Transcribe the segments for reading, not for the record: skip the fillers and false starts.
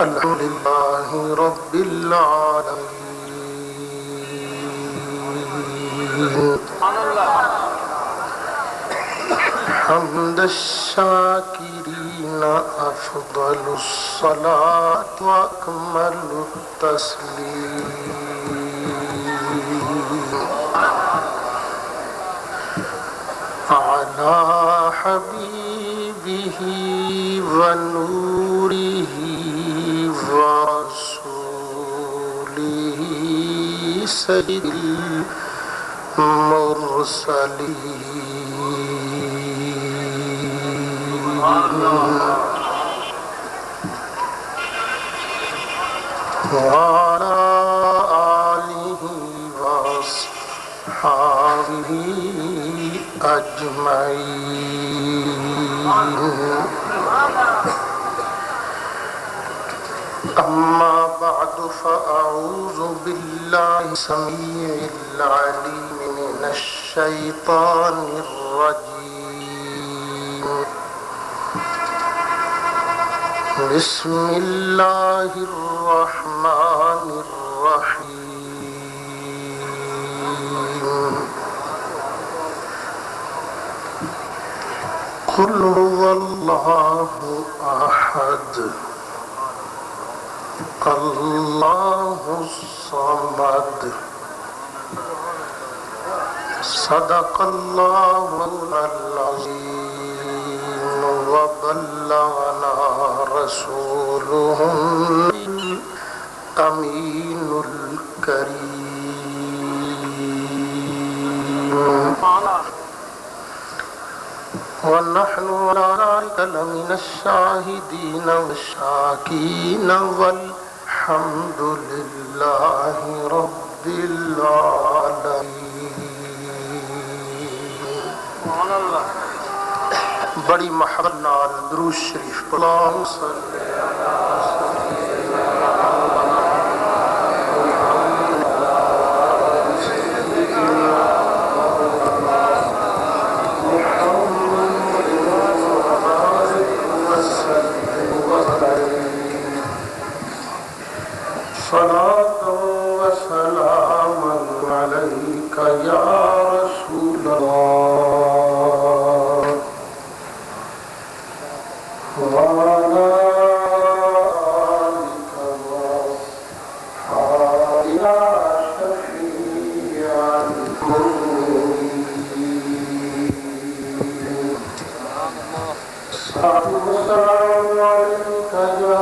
الحمد لله رب العالمين حمد الشاكرين أفضل الصلاة وأكمل التسليم على حبيبه ونوره ورسوله سيد المرسلين وعلى آله وأصحابه أجمعين أما بعد فأعوذ بالله السميع العليم من الشيطان الرجيم بسم الله الرحمن الرحيم قل هو الله أحد الله الصمد صدق الله العظيم وبلغنا رسوله الأمين الكريم ونحن على ذلك لمن الشاهدين والشاكرين والحمد لله رب العالمين. بڑی محبت نال درود شریف اللہم صلی صلاة وسلام عليك يا رسول الله وعلى آلك وأصحابك يا شفيع المذنبين صلاة وسلام عليك يا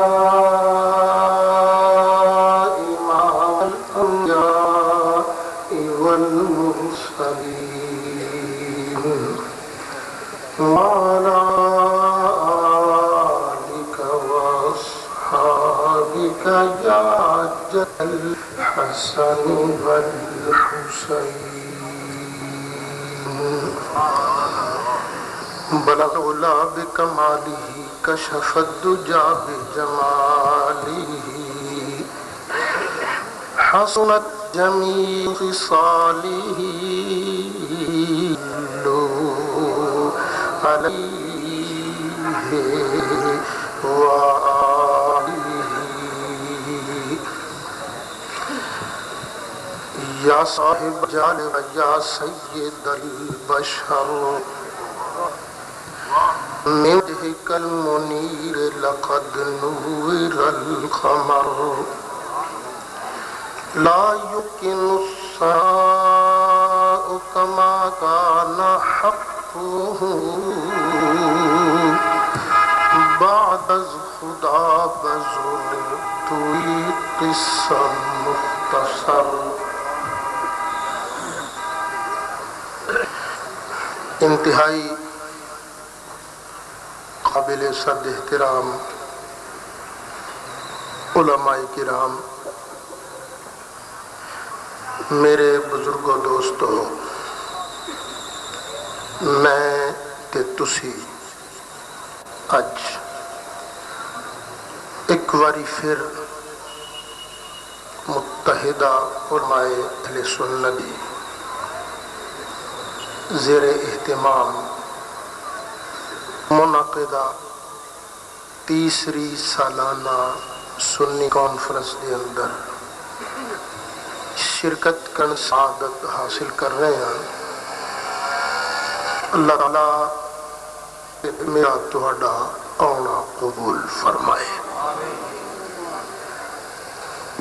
وعلى آلك وأصحابك يا جد الحسن والحسين بلغ العلا بكماله كشف الدجى بجماله حسنت جميع خصاله عليه وآله يا صاحب جلال يا سيد البشر من وجهك المنير لقد نور القمر لا يمكن الساء كما كان حقه بعد از خدا بزرگ توی قصہ مختصر انتہائی قابل صد احترام علماء کرام، میرے بزرگوں دوستو، میں تے تسی اج ایک واری پھر متحدہ علماء اہل سنت دی زیر اہتمام منعقدہ تیسری سالانہ سنی کانفرنس دے اندر شرکت کرن سعادت حاصل کر رہے ہیں. اللہ تعالیٰ میرا تہاڈا آنا قبول فرمائے.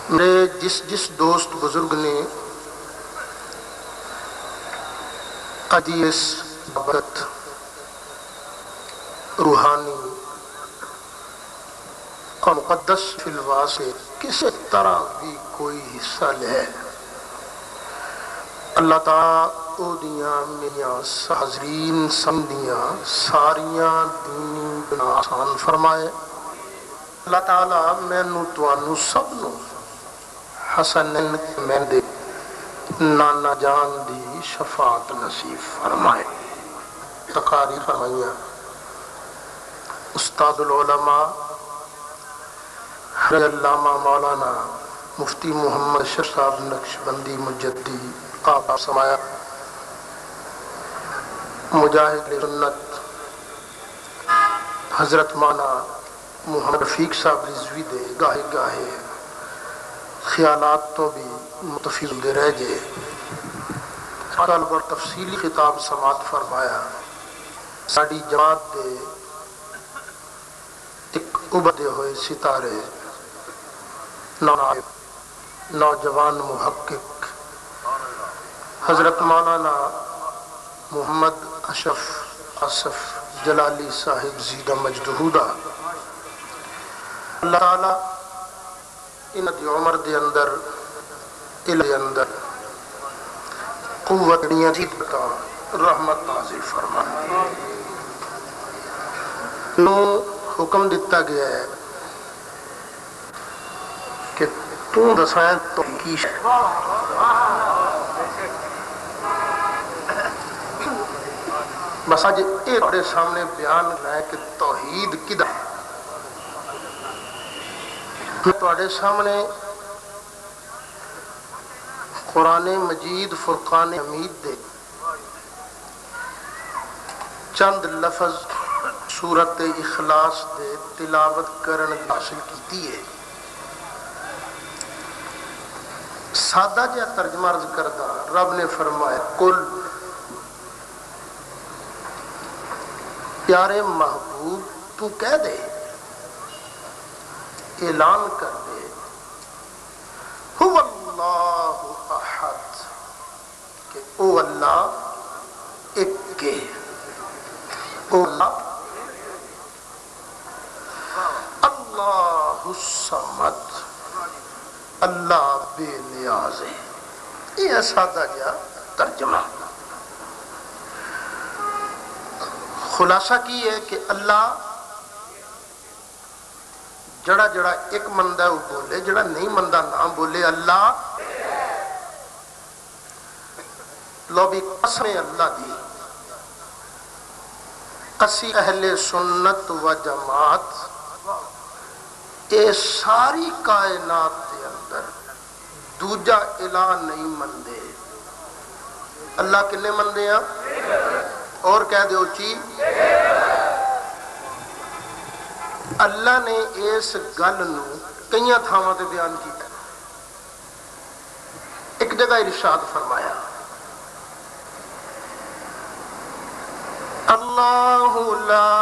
میرے جس دوست بزرگ نے اس بابت روحانی اور مقدس فلوا سے کسی طرح بھی کوئی حصہ لے، اللہ تعالیٰ او دیاں میاں حاضرین سمدیاں ساریاں دینی بنا آسان فرمائے. اللہ تعالیٰ مینوں توانوں سب نو حسنین میں دے نانا جان دی شفاعت نصیب فرمائے. تقاریر فرمائیاں استاد العلماء حضرت علامہ مولانا مفتی محمد اشرف صاحب نقشبندی مجدی آپ سمایا مجاہد سنت حضرت مانا محمد رفیق صاحب رضوی دے گاہے گاہے خیالات تو بھی متفق دے رہ جے. طالب اور تفصیلی خطاب سماعت فرمایا. ساڑی جماعت دے ایک ابھرتے ہوئے ستارے نوجوان محقق حضرت مولانا محمد اشرف آصف جلالی صاحب زیدہ مجدہودہ، اللہ تعالیٰ ان دی عمر دے اندر قوت نیت کا رحمت نازل فرمائے. نو حکم دیتا گیا ہے کہ تو دسائیں تو کی ہے. بس آج ایک بڑے سامنے بیان رہا ہے کہ توحید کدھر. میں تواڈے سامنے قرآن مجید فرقان حمید دے چند لفظ سورت اخلاص دے تلاوت کرن حاصل کیتی ہے. سادہ جہا ترجمہ عرض کردہ رب نے فرمایا کل پیارے محبوب تو کہہ دے، اعلان کر دے، هو اللہ احد، کہ او اللہ ایک کے، او اللہ الصمد، اللہ بے نیاز ہے. یہ سادہ جا ترجمہ. خلاصہ کی ہے کہ اللہ جڑا جڑا ایک مندہ وہ بولے، جڑا نہیں مندہ نہ بولے. اللہ لو بھی قسم اللہ دی اسی اہل سنت و جماعت اے ساری کائنات دے اندر دوجا الہ نہیں مندے. اللہ کنے مندے ہیں؟ اور کہہ دے اچھی، اللہ نے اس گل نو کئی تھاواں تے بیان کیتا. ایک جگہ ارشاد فرمایا اللہ لا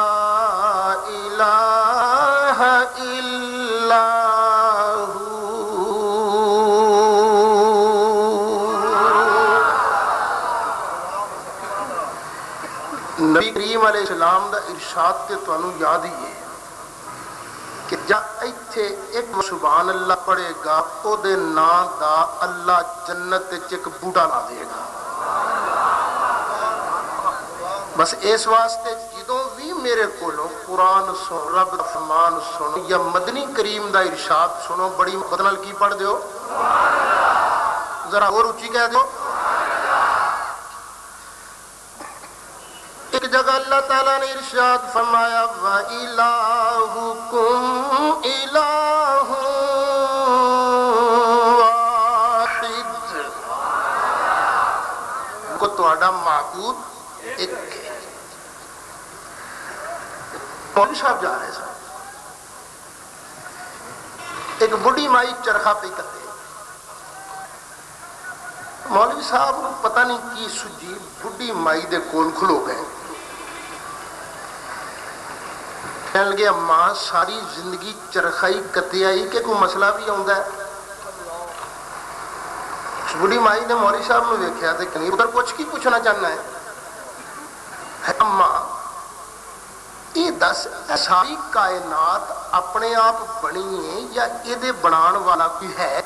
الہ الا نبی کریم علیہ السلام دا ارشاد تے تانوں یاد ہی ہے کہ جا ایتھے ایک سبحان اللہ پڑھے گا او دے نام دا اللہ جنت وچ ایک بوٹا لا دے گا. بس اس واسطے جدوں بھی میرے کولوں قرآن سن، رب دا فرمان سنو یا مدنی کریم دا ارشاد سنو، بڑی محبت نال کی پڑھ دیو، ذرا اور اونچی کہہ دیو. ایک جگہ اللہ تعالیٰ نے ارشاد فرمایا وَإِلَٰهُكُمْ إِلَٰهٌ وَاحِدٌ، کو تہاڈا معبود ایک ہے. مولوی صاحب جا رہے سن، ایک بڑھی مائی چرخا پہ کتے، مولوی صاحب کو پتہ نہیں کی سجی بڑھی مائی دے کول کھلو گئے، کہنے لگے ماں ساری زندگی چرخائی کتے آئی کہ کوئی مسئلہ بھی آتا ہے؟ اس بڑھی مائی نے مولوی صاحب نے دیکھا تو کہ ادھر کچھ کی پوچھنا چاہنا ہے اماں یہ دس ساری کائنات اپنے آپ بنی ہے یا یہ بنان والا کوئی ہے؟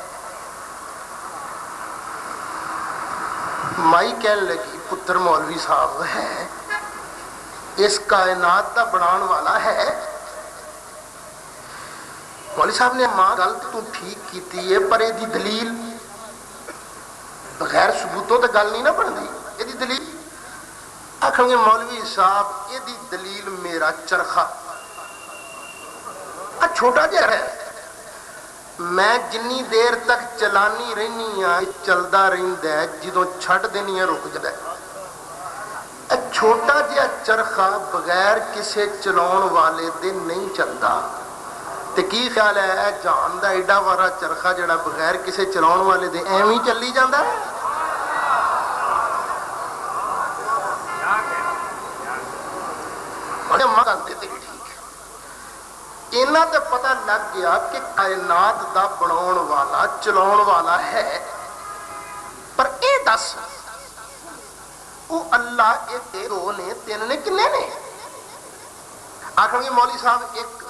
مائی کہنے لگی پتر مولوی صاحب ہے اس کائنات دا بنان والا ہے۔ مولوی صاحب نے ماں گل تو ٹھیک کیتی ہے پر یہ دلیل بغیر ثبوتوں تو گل نہیں نہ بنتی، یہ دلیل آخر گے مولوی صاحب یہ دلیل میرا چرخا چھوٹا جہا ہے، میں جنی دیر تک چلانی رہنی ہاں چلتا رہتا ہے، جدوں چھڈ دینی ہے رک جاتا ہے۔ چھوٹا جہا چرخا بغیر کسے چلاؤن والے دے نہیں چلتا، تے کی خیال ہے جان دا ایڈا وارا چرخا جڑا بغیر کسے چلاؤن والے دے ایویں چلی جاتا ہے؟ انہاں تے پتہ لگ گیا کہ کائنات دا بناؤن والا چلاؤن والا ہے، پر اے دس وہ اللہ ایک دو نے تین نے کنے نے؟ آخر گے مولوی صاحب ایک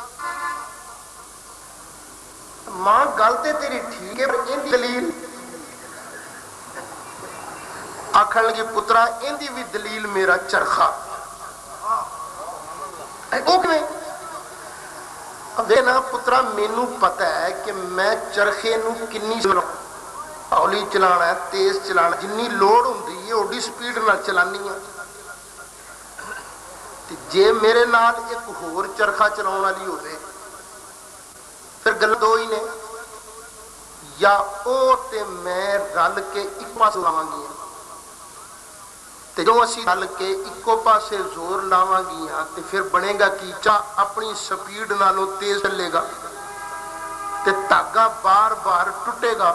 ماں گل تے تیری ٹھیک ہے پر ان دلیل آخر لگی پترا ان دی بھی دلیل میرا چرخا نا پترا مینوں پتہ ہے کہ میں چرخے نو کنی ہولی چلانا ہے تیز چلانا جنی لوڑ ہوندی ہے اوڈی سپیڈ نال چلانی ہے، جے میرے نال ایک ہور چرخا چلاؤن والی ہوے پھر گل دو ہی نے، یا او تے میں رل کے ایک پاس لاواں گی تے جو اسی رل کے ایکو پاسے زور لاواں گی تے پھر بنے گا کی چاہ اپنی سپیڈ نالوں تیز چلے گا تے دھاگا بار بار ٹوٹے گا،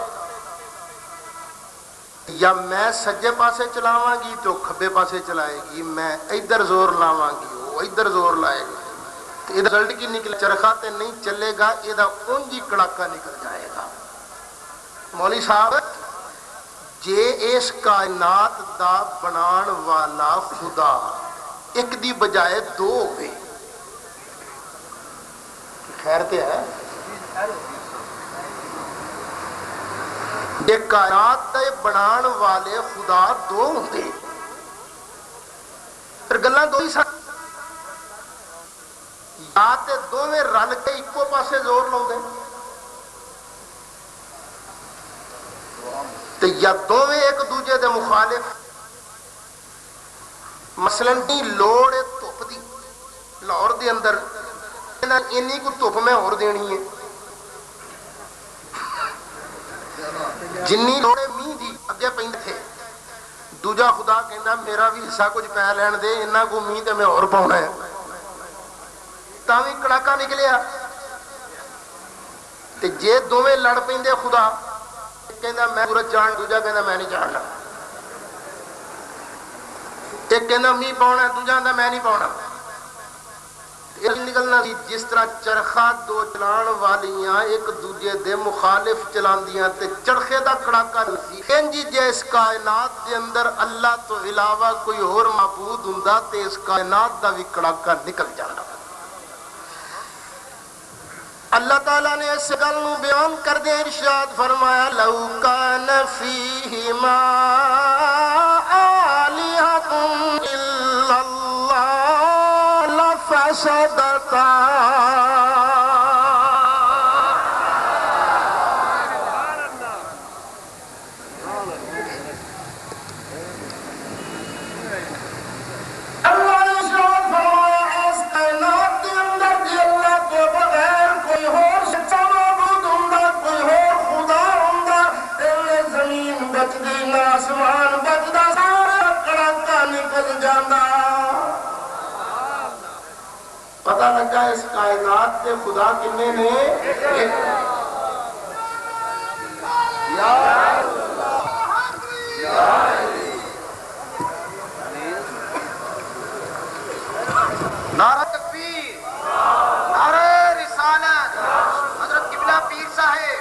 یا میں سجے پاسے چلاواں گی تو کھبے پاسے چلائے گی، میں ادھر زور لاواں گی وہ ادھر زور لائے گا، تو یہ رزلٹ کی نکلے چرخا تے نہیں چلے گا، یہ اونجی کڑاکا نکل جائے گا۔ مولوی صاحب جے اس کائنات دا بنان والا خدا ایک دی بجائے دو ہوئے خیر تے ہے، جے کائنات دے بنان والے خدا دو ہوندے پھر گلاں دو ہی سن، یا تے دوویں رل کے ایکو پاسے زور لاؤندے تے یا دوویں ایک دوجے دے مخالف، مثلا لوڑ ہے دھوپ دی لاہور دے اندر اینی کو دھوپ میں اور دینی ہے، جنی لوڑے میہ دی اگے پیندے تھے، دوجا خدا کہندا میرا بھی حصہ کچھ پی لین دے انہاں کو میہ تے میں اور پاؤنا ہے، تاں وی کڑاکا نکلیا تے جے دوویں لڑ پیندے خدا کہندا میں سورج جان دوجا کہندا میں نہیں جاننا، ایک کہندا میہ پاؤنا دوجا کہندا میں نہیں پاؤنا، نکلنا جس طرح چرخا دو چلان والیاں ایک دوجے دے مخالف چلاندیاں تے چرخے دا کڑاکا نہیں، انجی جے اس کائنات دے اندر اللہ تو علاوہ کوئی اور معبود ہوندا تے اس کائنات دا بھی کڑاکا نکل جانا۔ اللہ تعالیٰ نے اس گل نو بیان کر دے ارشاد فرمایا لو کان فیہما آلہۃ الا اللہ لفسدتا، پتہ لگا اس کائنات کے خدا کنے نے نعرہ تکبیر، نعرہ رسالت، حضرت قبلہ پیر صاحب.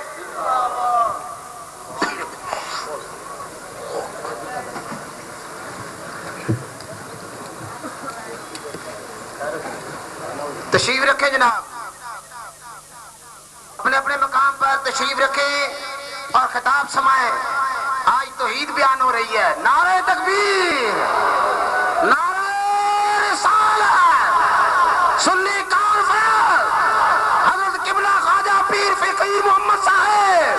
تشریف رکھیں جناب، اپنے اپنے مقام پر تشریف رکھیں اور خطاب سمائیں. آج توحید بیان ہو رہی ہے. نعرہ تکبیر، نعرہ رسالت، سنی کانفرنس، حضرت قبلہ خواجہ پیر فقیر محمد صاحب.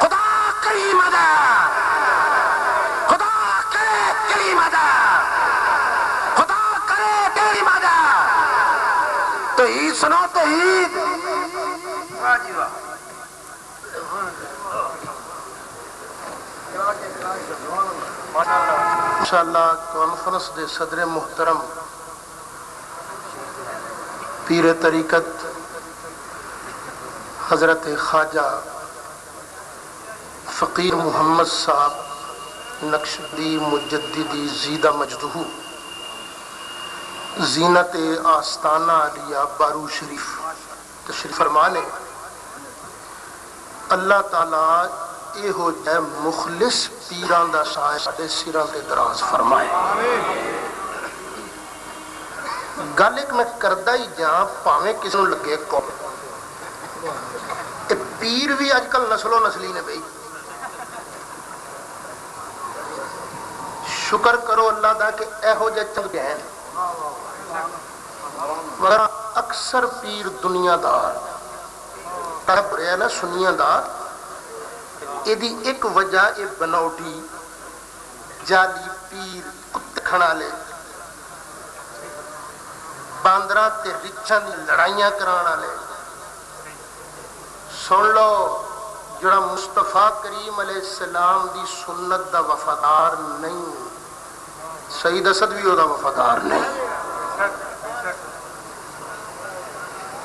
خدا کریم مدد، خدا کرے تیری مدد، خدا کرے تیری مدد. توحید سنو توحید. واہ جی واہ. انشاءاللہ کانفرنس دے صدر محترم پیر طریقت حضرت خواجہ فقیر محمد صاحب نقشبندی مجددی زیدہ مجدہ زینت آستانہ علیہ بارو شریف تشریف فرمانے. اللہ تعالیٰ اے ہو جائے مخلص پیران دا سایہ ساڈے سراں تے دراز فرمائے. گل ایک میں کردہ ہی جہاں پاویں کسی نوں لگے کون. اے پیر بھی آج کل نسل و نسلی نے بھئی. شکر کرو اللہ دا کہ اے ہو جائے چند گئے ہیں. مگر اکثر پیر دنیا دار طرف رہے نا سنیا دار. ایدی ایک وجہ اے بناوٹی جالی پیر کتے کھڑا لے باندرہ تے رچھان دی لڑائیاں کرانا لے. سن لو جڑا مصطفیٰ کریم علیہ السلام دی سنت دا وفادار نہیں، سید اسد بھی او دا وفادار نہیں.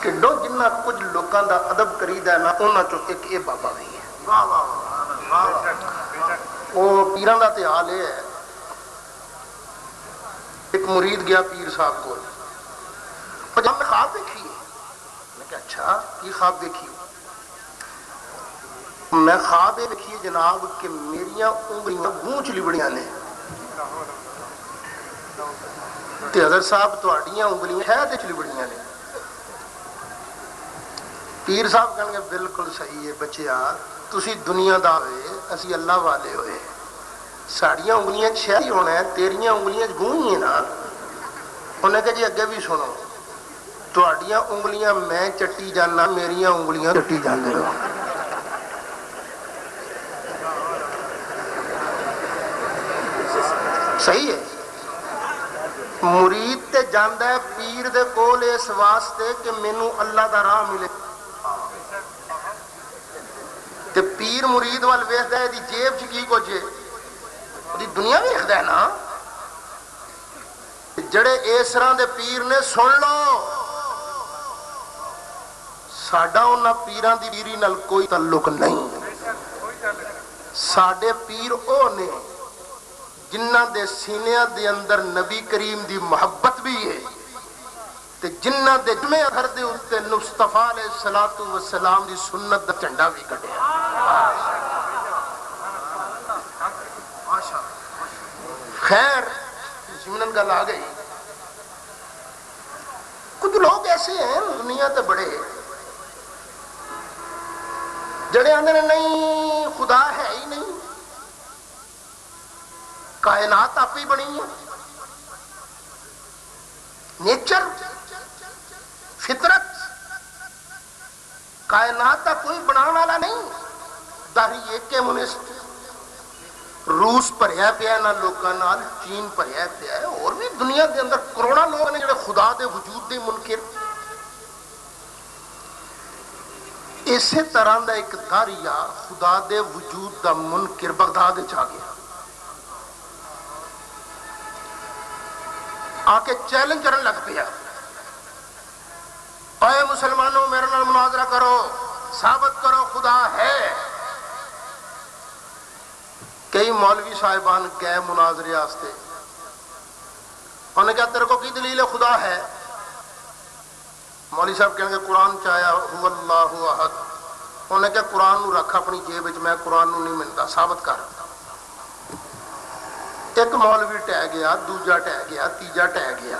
کہ دو جنہ کچھ لوکاں دا ادب کرید ہے نا انہاں چو ایک اے بابا بھی ہے. وہ پیران دا تے حال ہے. ایک مرید گیا پیر صاحب کو، جب میں خواب دیکھی ہے. میں کہا اچھا یہ خواب دیکھی؟ میں خواب دیکھی ہے جناب کہ میریاں انگلیاں گونچ لبڑیاں نے تے حضرت صاحب تہاڈیاں انگلیاں ہے تے لبڑیاں نے. پیر صاحب کہنے گے بالکل صحیح ہے بچیا، تسی دنیا دا ہوئے اسی اللہ والے ہوئے، ساڑیاں انگلیاں چھہی ہونا ہے، تیریاں انگلیاں گونی ہیں نا. انہیں کہا جی اگے بھی سنو، تہاڈیاں انگلیاں میں چٹی جانا، میریاں انگلیاں چٹی جانے ہو. صحیح ہے. مرید تے جاندہ ہے پیر دے کول اس واسطے کہ مینوں اللہ دا راہ ملے. تے پیر مرید وال ویکھدا ہے دی جیب چ کی کچھ ہے، دی دنیا ویکھدا ہے نا. جڑے اس طرح دے پیر نے سن لو ساڈا انہاں پیراں دی پیری نال کوئی تعلق نہیں. ساڈے پیر او نے جنہ دے سینیاں دے اندر نبی کریم دی محبت بھی ہے تے جنہ دے جمعہ گھر دے اتے مصطفیٰ علیہ السلام دی سنت دا جھنڈا بھی کٹیا. خیر ضمن گل آ گئی. کچھ لوگ ایسے ہیں دنیا تے بڑے جڑے آندے نے نہیں خدا ہے ہی نہیں، کائنات آپ ہی بنی ہے، نیچر فطرت کائنات کا کوئی بنانے والا نہیں. داری ایک کے منسٹ روس بھریا پیا نہ لوگوں نال، چین بھریا پیا ہے، اور بھی دنیا کے اندر کروڑا لوگ نے جڑے خدا دے وجود دے منکر. اسی طرح دا ایک داریہ خدا دے وجود دا منکر بغداد چ آ گیا، آ کے چیلنج کرنے لگ پیا، اے مسلمانوں میرے نال مناظرہ کرو، ثابت کرو خدا ہے. کئی مولوی صاحبان گئے مناظرے واسطے، انہوں نے کہا تیرے کو کی دلیل خدا ہے؟ مولوی صاحب کہیں گے قرآن چاہیا هو اللہ احد۔ انہوں نے کہا قرآن نو رکھ اپنی جیب وچ، میں قرآن نو نہیں منتا، ثابت کر۔ ایک مولوی ٹہ گیا، دوجا ٹہ گیا، تیجا ٹہ گیا،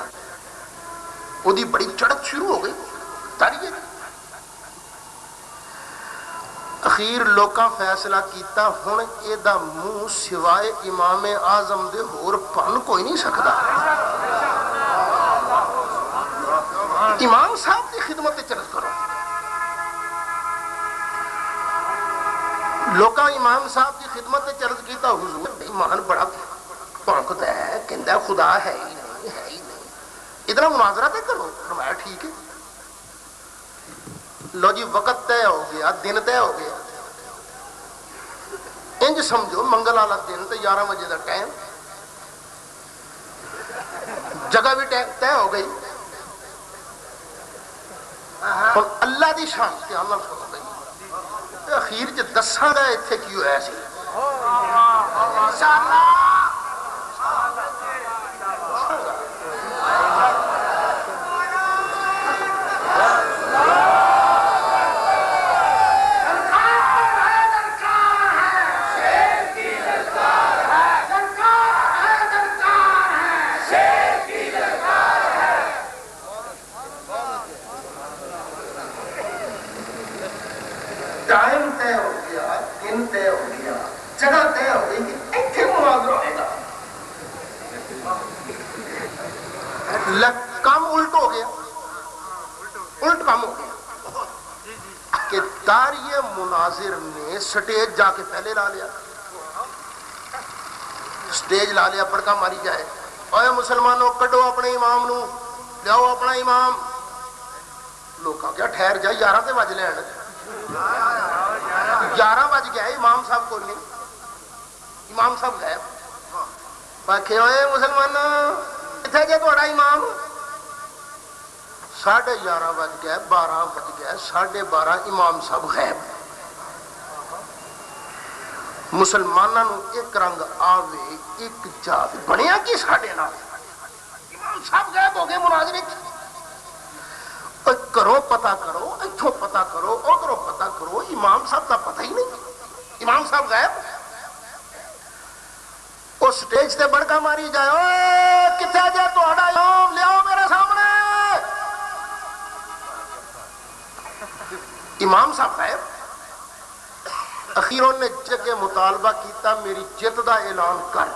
وہ دی بڑی چڑھت شروع ہو گئی تاریخ۔ اخیر لوکاں فیصلہ کیتا ہن اے دا منہ سوائے امام اعظم دے ہور پن کوئی نہیں سکدا۔ امام صاحب کی خدمت چرچ کرو۔ لوکاں امام صاحب کی خدمت چرچ کیتا، حضور ایمان بڑا پھونکتا ہے، کہندا ہے خدا ہے ہی نہیں، ہے ہی نہیں، اتنا مناظرہ تے کرو۔ فرمایا ٹھیک ہے۔ لو جی وقت طے ہو گیا، دن طے ہو گیا، انج سمجھو منگل والا دن تے 11 بجے دا ٹائم، جگہ بھی طے ہو گئی۔ اور اللہ دی شان دھیان نال سنو گئی، اخیر چ دساں گا اتنے کی ہوا سی۔ ٹائم طے ہو گیا، دن طے ہو گیا، جگہ طے ہو گئی کہ ایتھے مناظرہ ہوئے گا۔ کام الٹ ہو گیا، الٹ کام ہو گیا کہ داریہ مناظر نے سٹیج جا کے پہلے لا لیا، سٹیج لا لیا، پڑکا ماری جائے، اوے مسلمانوں کڈو اپنے امام نو، لیاؤ اپنا امام۔ لوکاں کیا ٹھہر جا، 11 تے بج لین، 11 بج گیا، امام صاحب کو نہیں، امام صاحب غائب۔ آکھے ہوئے مسلمانوں کتھے جے تہاڈا امام؟ 11:30 بج گئے، 12 بج گئے، 12:30 امام صاحب غائب۔ مسلمانوں نو ایک رنگ آوے ایک جاوے، بنیا کی ساڈے نال؟ امام صاحب غائب ہو گئے مناظرے۔ کرو پتہ کرو، اتھوں پتہ کرو، ادھروں پتہ کرو، امام صاحب کا پتہ ہی نہیں، امام صاحب غائب۔ اس سٹیج تے بڑکا ماری جائے، اوے کتھے جے تہاڈا امام، لیاؤ میرے سامنے۔ امام صاحب غائب۔ اخیروں نے جگہ مطالبہ کیتا، میری جت دا اعلان کر،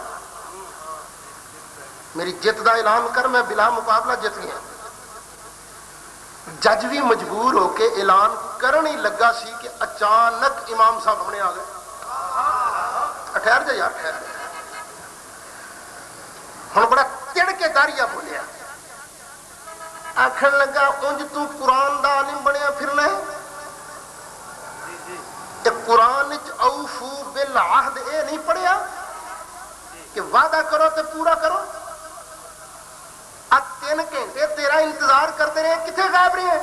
میری جت دا اعلان کر، میں بلا مقابلہ جت گیا۔ جج بھی مجبور ہو کے اعلان کرن ہی لگا سی کہ اچانک امام صاحب سامنے آ گئے۔ ٹھہر جا یار، ٹھہر جا۔ ہن بڑا تڑ کے داریہ بولیا، آکھن لگا اونج تو قرآن دا عالم بنیا پھرنا ہے، تے قرآن وچ اوفو بالعہد اے نہیں پڑھیا کہ وعدہ کرو تے پورا کرو؟ 3 گھنٹے تیرا انتظار کرتے رہے، کتنے غائب رہے ہیں؟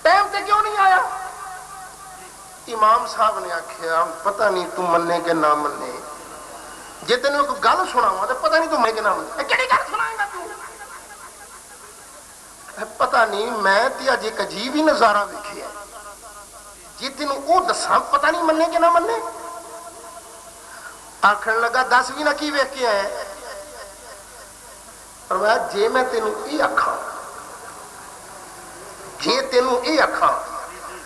ٹائم تے کیوں نہیں آیا؟ امام صاحب نے آکھیا پتہ نہیں تم مننے کے نہ مننے، جے تینوں کوئی گل سناواں تے پتہ نہیں تم مننے کے نہ مننے، کیڑی گل سنائیں گا تو؟ پتہ نہیں، میں تے اج ایک عجیب ہی نظارہ ویکھیا، جے تینوں او دساں پتہ نہیں مننے کے نہ مننے۔ آکھن لگا دس بھی نہ کی ویکھ کے آئے؟ فرمایا جے میں تینوں یہ آکھاں، جے تینوں یہ آکھاں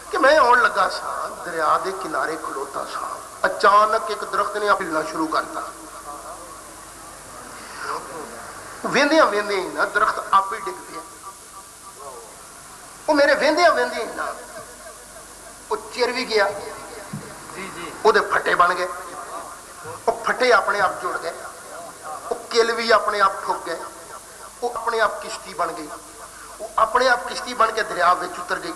کہ میں آن لگا سا، دریا دے کنارے کھلوتا سا، اچانک ایک درخت نے ہلنا شروع کرتا، ویندیاں ویندیاں ہی نا درخت آپ ہی ڈگ پیا، وہ میرے ویندیاں ویندیاں ہی نا وہ چر بھی گیا، وہ دے پھٹے بن گئے، وہ پھٹے اپنے آپ جڑ گئے، وہ کل بھی اپنے آپ ٹھک گئے، وہ اپنے آپ کشتی بن گئی، وہ اپنے آپ کشتی بن کے دریا وچ اتر گئی،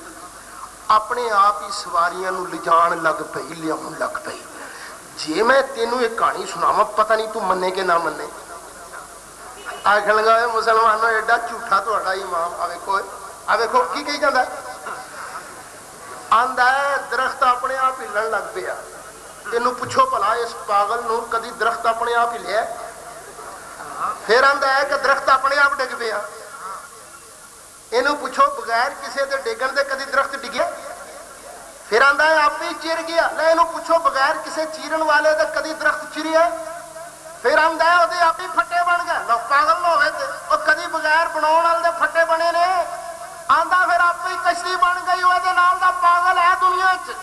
اپنے آپ ہی سواریاں نو لجان لگ پئی، لیاؤن لگ پئی۔ جے میں تینوں ایک کہانی سناواں پتہ نہیں تو مننے کے نہ مننے۔ آکھن لگا مسلمانوں ایڈا جھوٹا تہاڈا امام، آ ویکھو کی کہی جاندا ہے؟ آندا ہے درخت اپنے آپ ہلن لگ پیا، ਇਹਨੂੰ ਪੁੱਛੋ ਭਲਾ ਇਸ ਪਾਗਲ ਨੂੰ ਕਦੀ ਦਰਖਤ ਆਪਣੇ ਆਪ ਹਿੱਲਿਆ? ਫਿਰ ਆਂਦਾ ਹੈ ਕਿ ਦਰਖਤ ਆਪਣੇ ਆਪ ਡਿੱਗ ਪਿਆ। ਇਹਨੂੰ ਪੁੱਛੋ ਬਗੈਰ ਕਿਸੇ ਦੇ ਡਿੱਗਣ ਦੇ ਕਦੀ ਦਰਖਤ ਡਿੱਗਿਆ? ਫਿਰ ਆਂਦਾ ਹੈ ਆਪੇ ਹੀ ਚਿਰ ਗਿਆ। ਲੈ ਇਹਨੂੰ ਪੁੱਛੋ ਬਗੈਰ ਕਿਸੇ ਚੀਰਨ ਵਾਲੇ ਦੇ ਕਦੀ ਦਰਖਤ ਚਿਰਿਆ? ਫਿਰ ਆਂਦਾ ਹੈ ਉਹਦੇ ਆਪੇ ਫੱਟੇ ਬਣ ਗਏ। ਲੋ ਪਾਗਲ ਨਾ ਹੋਵੇ ਤੇ ਉਹ ਕਦੀ ਬਗੈਰ ਬਣਾਉਣ ਵਾਲੇ ਦੇ ਫੱਟੇ ਬਣੇ ਨੇ। ਆਂਦਾ ਫਿਰ ਆਪੇ ਹੀ ਕਸ਼ਤੀ ਬਣ ਗਈ। ਉਹਦੇ ਨਾਲ ਦਾ ਪਾਗਲ ਹੈ ਦੁਨੀਆ 'ਚ।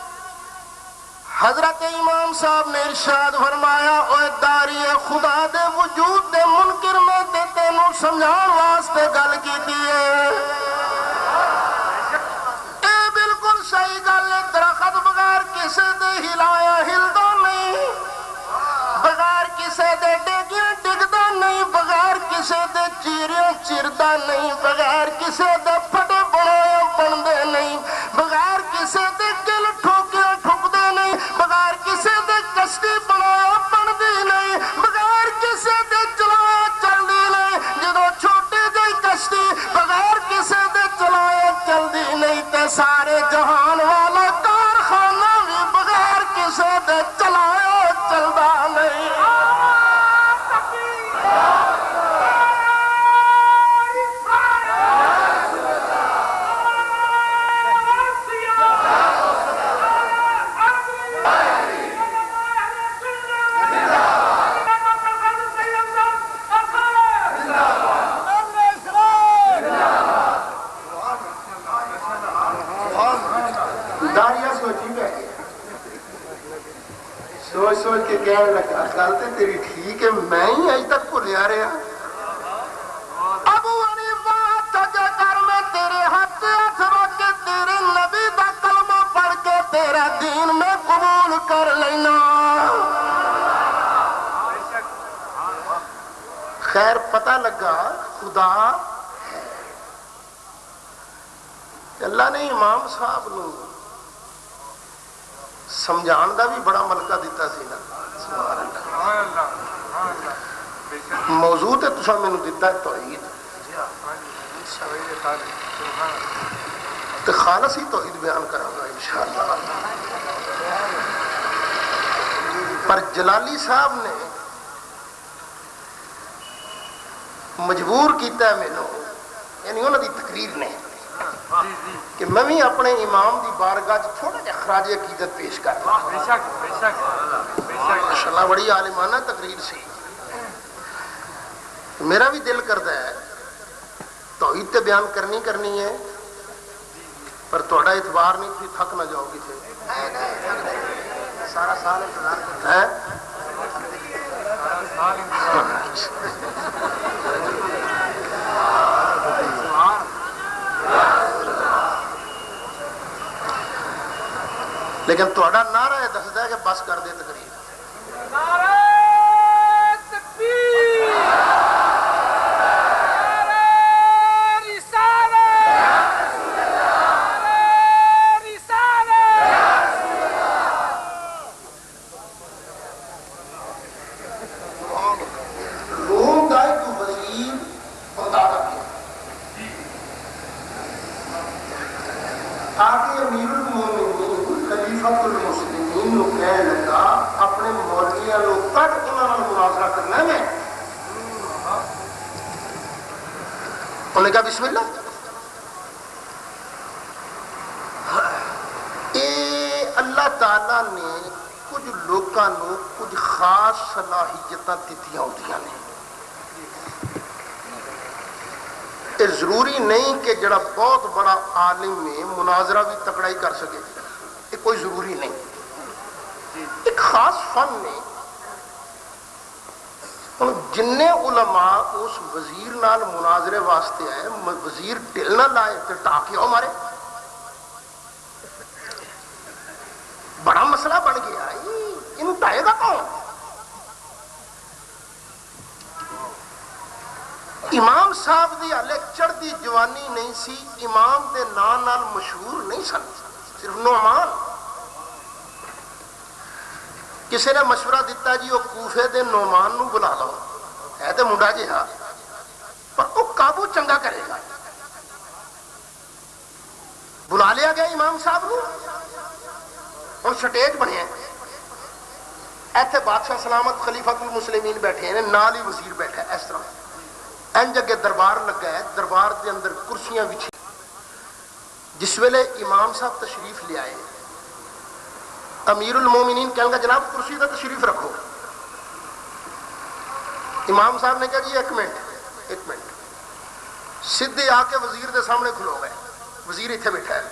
حضرت امام صاحب نے ارشاد فرمایا اوے داری خدا دے وجود دے منکر میں تے تینوں سمجھان واسطے گل کیتی ہے۔ اے بالکل صحیح گل ہے، درخت بغیر کسے دے ہلایا ہلدا نہیں، بغیر کسے دے ڈگیا ڈگدا نہیں، بغیر کسے دے چیریاں چردا نہیں، بغیر کسے دے پھٹے بنایا بندے نہیں، بغیر کسے دے گل ٹھوکیا ٹھکدے نہیں، بغیر کسے دے کشتی بنایا بندی نہیں، بغیر کسے دے چلایا چلدی نہیں۔ جدو چھوٹی جی کشتی بغیر کسے دے چلایا چلدی نہیں تے سارے جہان والا کارخانہ بھی بغیر کسے دے چلایا چلدا نہیں۔ سوچ سوچ کے کہنے لگا گل تو تیری ٹھیک ہے، میں ہی اج تک بھولیا رہا۔ ابو حنیفہ ہاتھ کر میں تیرے ہاتھ رکھ کے تیرے نبی دا کلمہ پڑھ کے تیرا دین میں قبول کر لینا۔ خیر پتہ لگا خدا ہے۔ اللہ نے امام صاحب نو سمجھان دا بھی بڑا ملکہ دیتا سی نا۔ موضوع تے تساں مینوں دیتا ہے توحید، تے خالص ہی توحید بیان کراں گا انشاءاللہ۔ پر جلالی صاحب نے مجبور کیتا ہے مینوں، یعنی انہاں دی تقریر نے کہ میں بھی اپنے امام دی بارگاہ تھوڑا جہا خراج عقیدت پیش کر رہا ہوں۔ ماشاءاللہ بڑی عالمانہ تقریر سی۔ میرا بھی دل کرتا ہے توحید تے بیان کرنی ہے، پر تھوڑا اعتبار نہیں، تھی تھک نہ جاؤ گی تھے سارا سال انتظار کرنا ہے۔ لیکن تھوڑا نعرہ ہے دسدا ہے کہ بس کر دے تقریر۔ نعرہ تکبیر، نعرہ رسالت، نعرہ رسالت۔ روم کا ایک وزیر بغداد آ گیا، آگے امیر المومنین خلیفۃ المسلمین نو کہنے لگا اپنے مولویاں نو کٹ انہاں نال مناظرہ کرنا ہے۔ میں انہوں نے کہا بسم اللہ۔ اے اللہ تعالیٰ نے کچھ لوگاں نو کچھ خاص صلاحیتاں دتیاں ہوندیاں نے۔ یہ ضروری نہیں کہ جڑا بہت بڑا عالم ہے مناظرہ بھی تکڑا ہی کر سکے، یہ کوئی ضروری نہیں۔ ایک خاص فن نے جن علماء اس وزیر نال مناظرے واسطے آئے، وزیر ڈل نہ لائے تو ٹاکیوں مارے، بڑا مسئلہ بن گیا۔ ان ٹائے گا کون؟ امام صاحب دی ہلے چڑھدی جوانی نہیں سی، امام دے نام نال مشہور نہیں سن، صرف نعمان۔ کسی نے مشورہ دیتا جی وہ کوفے دے نعمان نو بلا لو، ہے تے منڈا جی ہاں پر وہ قابو چنگا کرے گا۔ بلا لیا گیا امام صاحب نو، اور سٹیج بنیا ایتھے بادشاہ سلامت خلیفۃ المسلمین بیٹھے ہیں، نال ہی وزیر بیٹھا ہے اس طرح، انج اگے دربار لگا ہے، دربار دے اندر کرسیاں وچھی۔ جس ویلے امام صاحب تشریف لے آئے، امیر المومنین کہنے لگا جناب کرسی کا تشریف رکھو۔ امام صاحب نے کہا جی ایک منٹ، سیدھے آ کے وزیر دے سامنے کھلو گئے، وزیر اتنے بیٹھا ہے،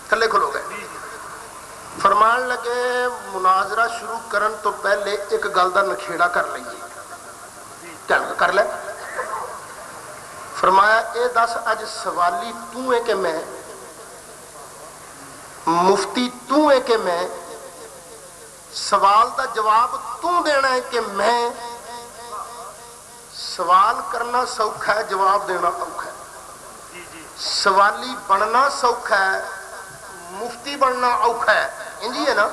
تھلے کھلو گئے، فرمان لگے مناظرہ شروع کرن تو پہلے ایک گل دا نکھیڑا کر لئیے، کر لے۔ فرمایا اے دس اج سوالی تو ہے کہ میں، مفتی تو ہے کہ میں، سوال دا جواب تو دینا ہے کہ میں؟ سوال کرنا سوکھا ہے، جواب دینا اوکھا ہے۔ سوالی بننا سوکھا ہے، مفتی بننا اوکھا ہے، انجی ہے نا؟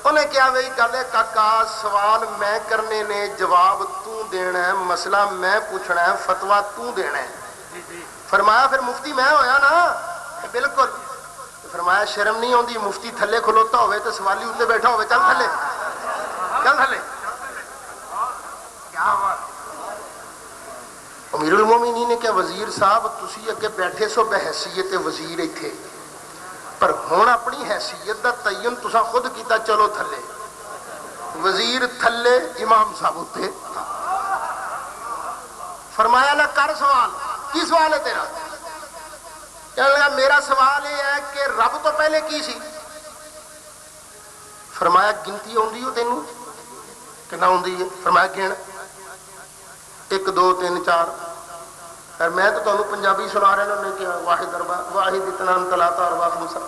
انہیں کیا وہی گل ہے کاکا، سوال میں کرنے نے، جواب تو دینا ہے، مسئلہ میں پوچھنا ہے، فتویٰ تو دینا ہے۔ فرمایا پھر مفتی میں ہویا نا؟ بالکل۔ فرمایا شرم نہیں ہوندی مفتی تھلے کھلوتا ہوئے تو سوالی اتنے بیٹھا ہوئے، چل تھلے، چل تھلے۔ کیا بات! امیر المومنین نے کہا وزیر صاحب تسی اگے بیٹھے سو بحیثیت وزیر ایتھے، پر ہون اپنی حیثیت دا تعین تسا خود کیتا، چلو تھلے۔ وزیر تھلے، امام صاحب ہوتے۔ فرمایا نہ کر سوال، کی سوال ہے تیرا؟ کہنے لگا میرا سوال یہ ہے کہ رب تو پہلے کی سی؟ فرمایا گنتی ہوندی ہو تینوں کہ نہ ہوندی ہے؟ فرمایا گن، 1 2 3 4۔ اور میں تو تمہیں پنجابی سنا رہے ہیں کہ واحد اربع، واحد اتنان ثلاثہ اربع خمسہ۔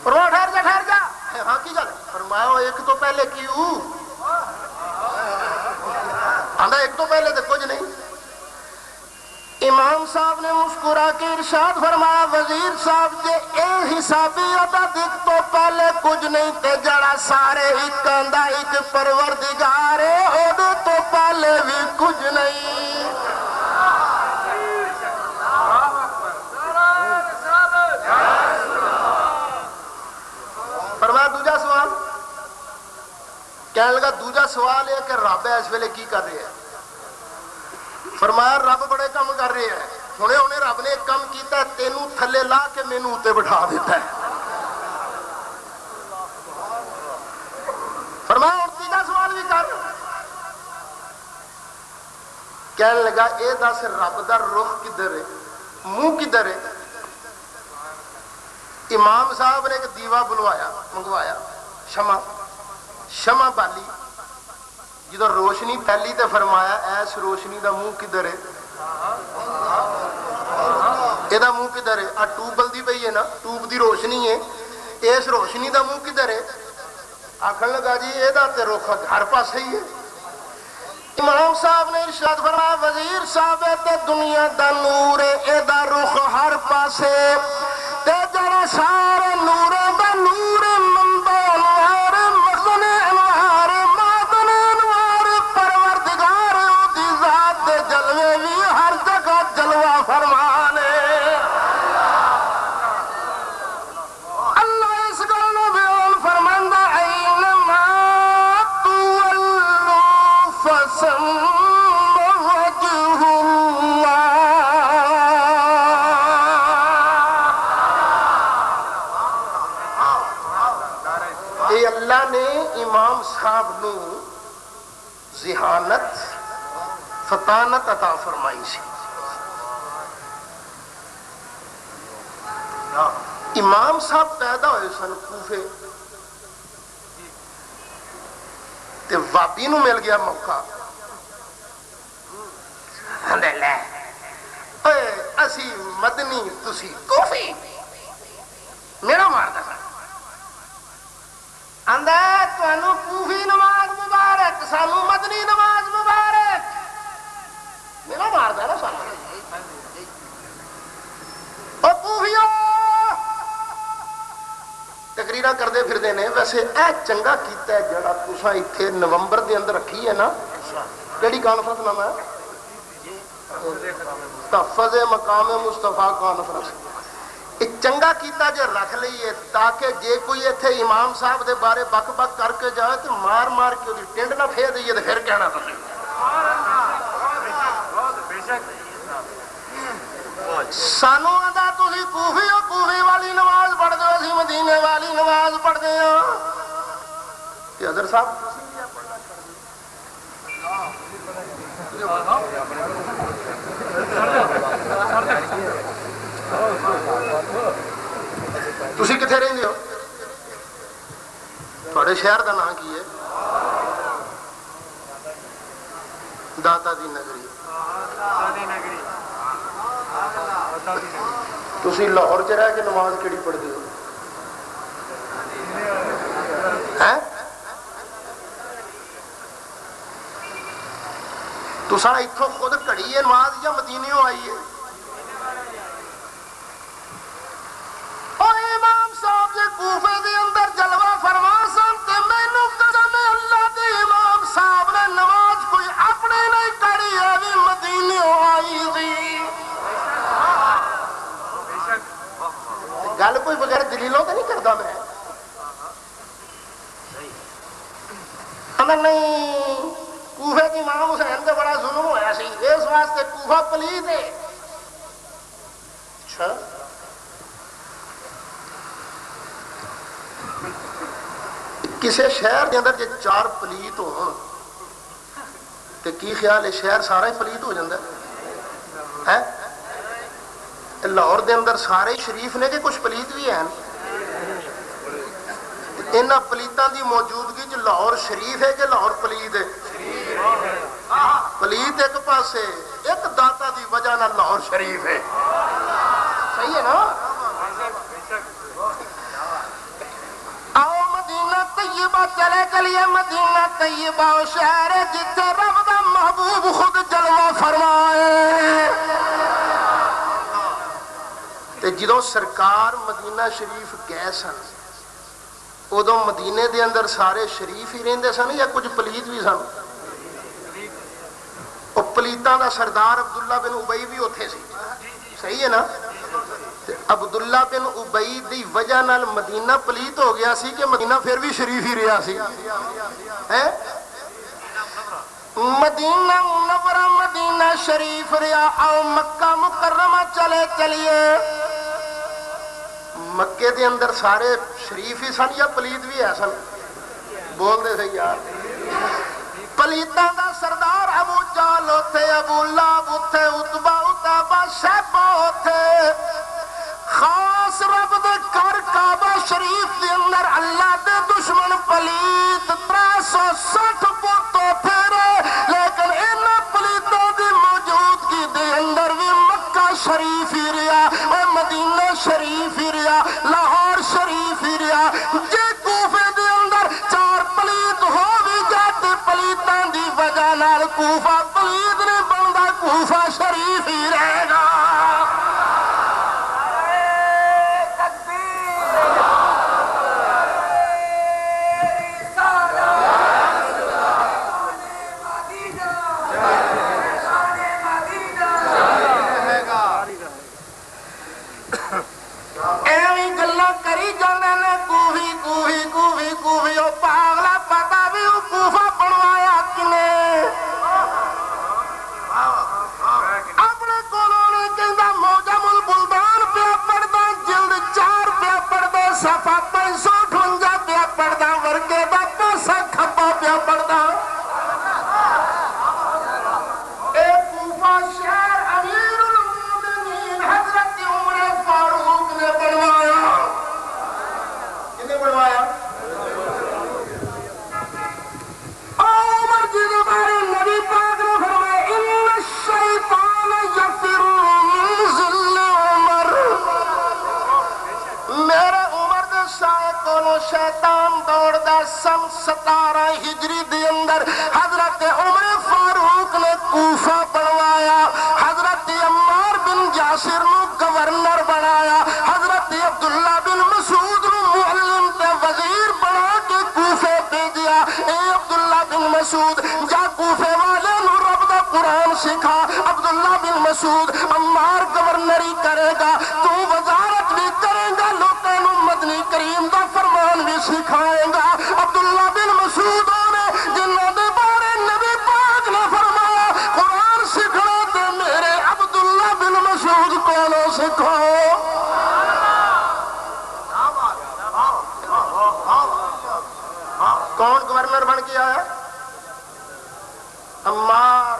فرمایا ٹھہر جا، ہاں کی گل؟ فرمایا ایک تو پہلے کیوں؟ آندا ایک تو پہلے تو کچھ نہیں۔ امام صاحب نے مسکرا کے ارشاد فرمایا وزیر صاحب جے اے حسابی عدد ایک تو پہلے کچھ نہیں تے جڑا سارے ایک اندہ ایک پروردگار ہے اودے تو پہلے بھی کچھ نہیں۔ فرمایا دوجا سوال؟ کہنے لگا دوجا سوال ہے کہ رب ہے اس ویلے کی کر رہے ہیں؟ فرمایا رب بڑے کام کر رہے ہیں، انہیں رب نے ایک کام کیتا ہے، تینوں تھلے لا کے مینوں اتے بٹھا دیتا ہے۔ فرمایا اور تیجا سوال بھی کر۔ کہنے لگا اے دس رب دا رخ کدھر ہے، منہ کدھر ہے؟ امام صاحب نے ایک دیوا منگوایا، شمع بالی، جدو روشنی پھیلی تے فرمایا ایس روشنی دا منہ کدھر ہے؟ یہ منہ کدھر ہے؟ آ ٹوب بلدی پئی ہے نا، ٹوب دی روشنی ہے، اس روشنی دا منہ کدھر ہے؟ آخر لگا جی یہ تے رخ ہر پاس ہی ہے۔ امام صاحب نے ارشاد فرمایا وزیر صاحب تے دنیا دا نور ہے، اے دا رخ ہر پاسے تے جڑا سارے نور دا نور منبع انوار مخزن انوار معدن انوار پروردگار دی ذات دے جلوے بھی ہر جگہ جلوہ فرمانے۔ اللہ اس گل نو بیان فرماندا اینما تولوا فثم وجہ اللہ۔ اے اللہ نے امام صاحب نو ذہانت فطانت عطا فرمائی سی۔ امام صاحب پیدا ہوئے سن کوفے تے وابی نو مل گیا موقع، لے اسی مدنی تسی کوفی، میرا ماردا سن آندا تانوں کوفی نماز مبارک، سانوں مدنی نماز مبارک، میرا ماردا نا سانوں۔ او کوفیو تقریراں کردے پھردے نے، ویسے اے چنگا کیتا ہے جڑا تساں ایتھے نومبر دے اندر رکھی ہے نا، کیڑی کانفرنس نام ہے؟ تحفظ مقام مصطفیٰ کانفرنس۔ چنگا کیتا جو رکھ لئیے تاکہ جے کوئی ایتھے امام صاحب دے بارے بک بک کر کے جائے تو مار مار کے دی ٹنڈ نہ پھیر دئیے تو پھر کہنا تسی سانو آدھا تسی کوفی ہو کوفی والی نماز پڑھ دو اسی مدینے والی نماز پڑھ دے ہو کہ حضر صاحب تسی کتھے رہندے ہو تھوڑے شہر دا نام کی ہے داتا دی نگری تسی لاہور چ رہ کے نماز کیڑی پڑھدے ہو تساں اتھوں خود کھڑی ہے نماز یا مدینیوں آئی ہے امام صاحب جے کوفے دے اندر جلوہ فرما سن تے مینوں قسم اللہ دی امام صاحب نے نماز کوئی اپنے نہیں کڑی ہے بھی مدینیوں آئی دی گل کوئی بغیر دلیلوں تے نہیں کردا میں نہیں کوفے دی امام حسین تے بڑا ظلم ہویا سی اس واسطے کوفہ پلیت ہے اچھا کسی شہر کے اندر جے چار پلیت ہون تے کی خیال ہے شہر سارا ہی پلیت ہو جاندہ ہے لاہور دے اندر سارے شریف نے کہ کچھ پلیت بھی ہیں انہاں پلیتاں دی موجودگی جو لاہور شریف ہے کہ لاہور پلیت ہے پلیت ایک پاسے ایک داتا دی وجہ نہ لاہور شریف ہے صحیح ہے نا مدینہ طیبہ چلے چلیے مدینہ طیبہ شہر جتے رب دا محبوب خود جلوہ فرمائے تے جدوں سرکار مدینہ شریف گئے سن ادو مدینے دے اندر سارے شریف ہی رہندے سن یا کچھ پلیت بھی سن او پلیتاں دا سردار عبداللہ بن ابئی بھی اوتھے سی صحیح ہے نا عبداللہ بن ابئی دی وجہ نال مدینہ پلیت ہو گیا سی کہ مدینہ پھر بھی شریف ہی رہا سی مدینہ منورہ مدینہ شریف رہا آؤ مکہ مکرمہ چلے چلیے مکے دے اندر سارے شریف ہی سن یا پلیت بھی ہے سن بول دے صحیح یار پلیتاں دا سردار ابو جہل اوتھے ابو لہب اوتھے عتبہ اتبہ شیبہ اوتھے خاص رب دے گھر کعبہ شریف دے اندر اللہ دے دشمن پلیت 360 فٹ پھیرے لیکن انہاں پلیتوں دی موجودگی دے اندر بھی مکہ شریف ہی رہا اور مدینہ شریف ہی رہا لاہور شریف ہی رہا جے کوفے دے اندر چار پلیت ہو بھی جاتے پلیتاں دی وجہ نال کوفہ پلیت نہیں بندا کوفہ شریف ہی رہے گا شیطان دوڑ دا سن 17 ہجری دے اندر حضرت عمر فاروق نے کوفہ بنوایا حضرت عمار بن یاسر نو گورنر بنایا حضرت عبداللہ بن مسعود نو معلم تے وزیر بنا کے کوفے بھیجیا اے عبداللہ بن مسعود جا کوفے والے نو رب دا قرآن سکھا عبداللہ بن مسعود عمار گورنری کرے گا تو وزارت بھی گورنر بن کے آیا؟ عمار